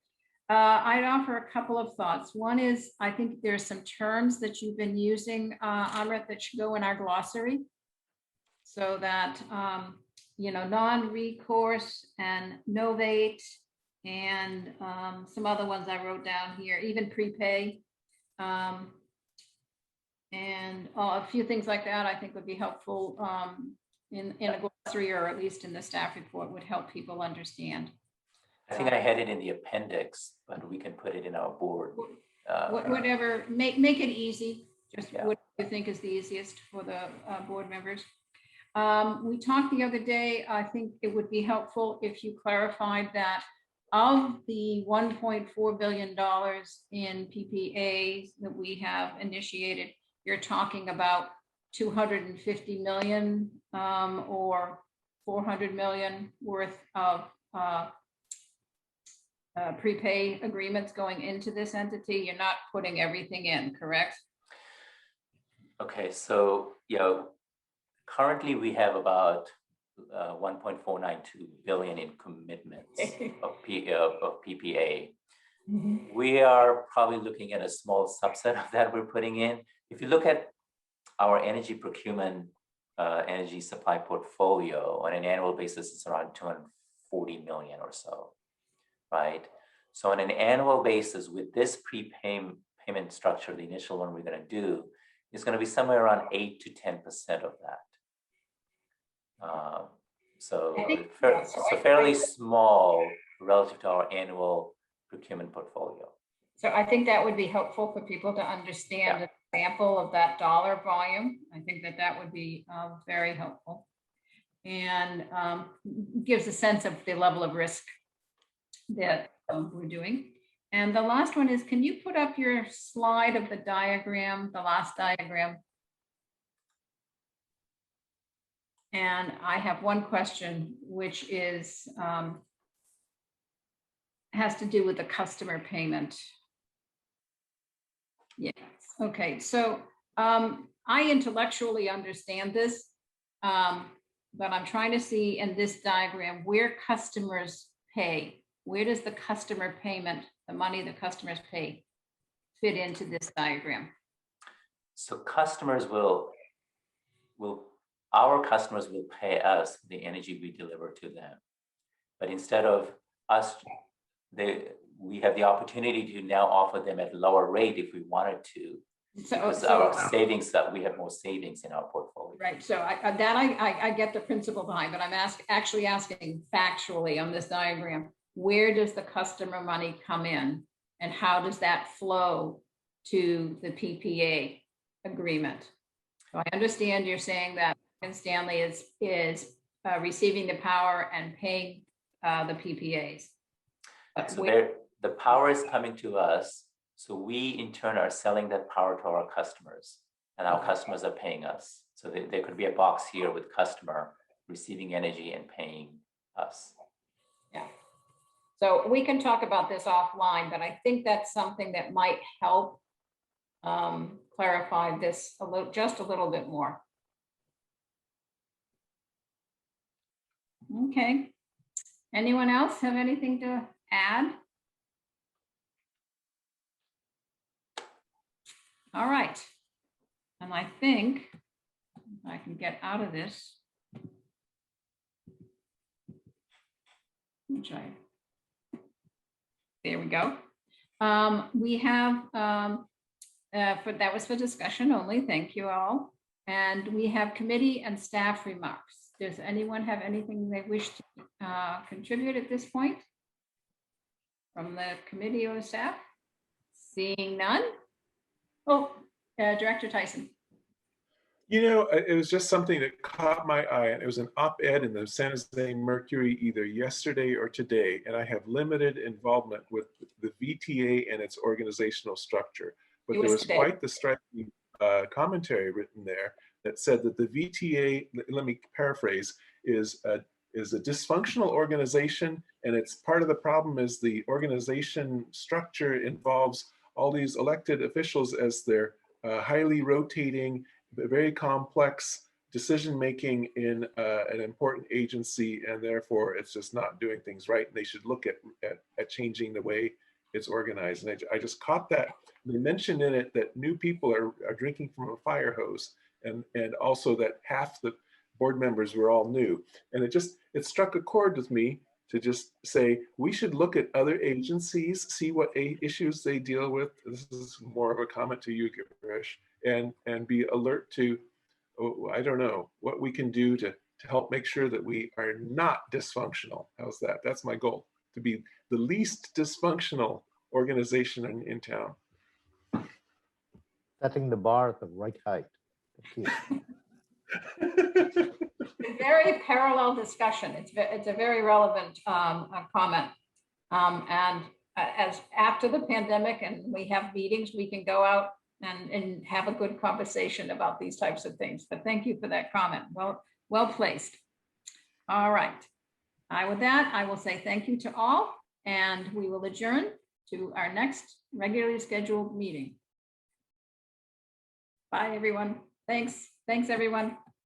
I'd offer a couple of thoughts. One is, I think there's some terms that you've been using, Amrit, that should go in our glossary, so that non-recourse and novate and some other ones I wrote down here, even prepay, and a few things like that I think would be helpful in a glossary, or at least in the staff report, would help people understand. I think I had it in the appendix, but we can put it in our board. Whatever, make it easy. Just what you think is the easiest for the board members. We talked the other day, I think it would be helpful if you clarified that of the $1.4 billion in PPAs that we have initiated, you're talking about 250 million or 400 million worth of prepay agreements going into this entity. You're not putting everything in, correct? Okay, so currently we have about 1.492 billion in commitments of PPA. We are probably looking at a small subset of that we're putting in. If you look at our energy procurement, energy supply portfolio on an annual basis, it's around 240 million or so, right? So on an annual basis, with this prepayment structure, the initial one we're going to do is going to be somewhere around 8 to 10% of that. So fairly small relative to our annual procurement portfolio. So I think that would be helpful for people to understand an example of that dollar volume. I think that that would be very helpful, and gives a sense of the level of risk that we're doing. And the last one is, can you put up your slide of the diagram, the last diagram? And I have one question, which is, has to do with the customer payment. Yes, okay, so I intellectually understand this, but I'm trying to see in this diagram where customers pay. Where does the customer payment, the money the customers pay, fit into this diagram? So customers our customers will pay us the energy we deliver to them. But instead of us, we have the opportunity to now offer them at lower rate if we wanted to. Because our savings, that we have more savings in our portfolio. Right, so I get the principle behind, but I'm actually asking factually on this diagram, where does the customer money come in and how does that flow to the PPA agreement? So I understand you're saying that Morgan Stanley is receiving the power and paying the PPAs. So the power is coming to us. So we in turn are selling that power to our customers, and our customers are paying us. So there could be a box here with customer receiving energy and paying us. Yeah. So we can talk about this offline, but I think that's something that might help clarify this just a little bit more. Okay. Anyone else have anything to add? All right. And I think I can get out of this, there we go. We have, that was for discussion only. Thank you all. And we have committee and staff remarks. Does anyone have anything they wish to contribute at this point from the committee or the staff? Seeing none. Oh, Director Tyson. You know, it was just something that caught my eye, and it was an op-ed in the San Jose Mercury either yesterday or today, and I have limited involvement with the VTA and its organizational structure. But there was quite the striking commentary written there that said that the VTA, let me paraphrase, is a dysfunctional organization, and it's part of the problem is the organization structure involves all these elected officials as they're highly rotating, very complex decision-making in an important agency, and therefore it's just not doing things right. And they should look at changing the way it's organized. And I just caught that. They mentioned in it that new people are drinking from a fire hose, and also that half the board members were all new. And it struck a chord with me to just say, we should look at other agencies, see what issues they deal with. This is more of a comment to you, Girish, and be alert to, I don't know, what we can do to help make sure that we are not dysfunctional. How's that? That's my goal, to be the least dysfunctional organization in town. Setting the bar at the right height. Thank you. Very parallel discussion. It's a very relevant comment. And as after the pandemic and we have meetings, we can go out and have a good conversation about these types of things. But thank you for that comment. Well placed. All right. With that, I will say thank you to all, and we will adjourn to our next regularly scheduled meeting. Bye, everyone. Thanks, everyone.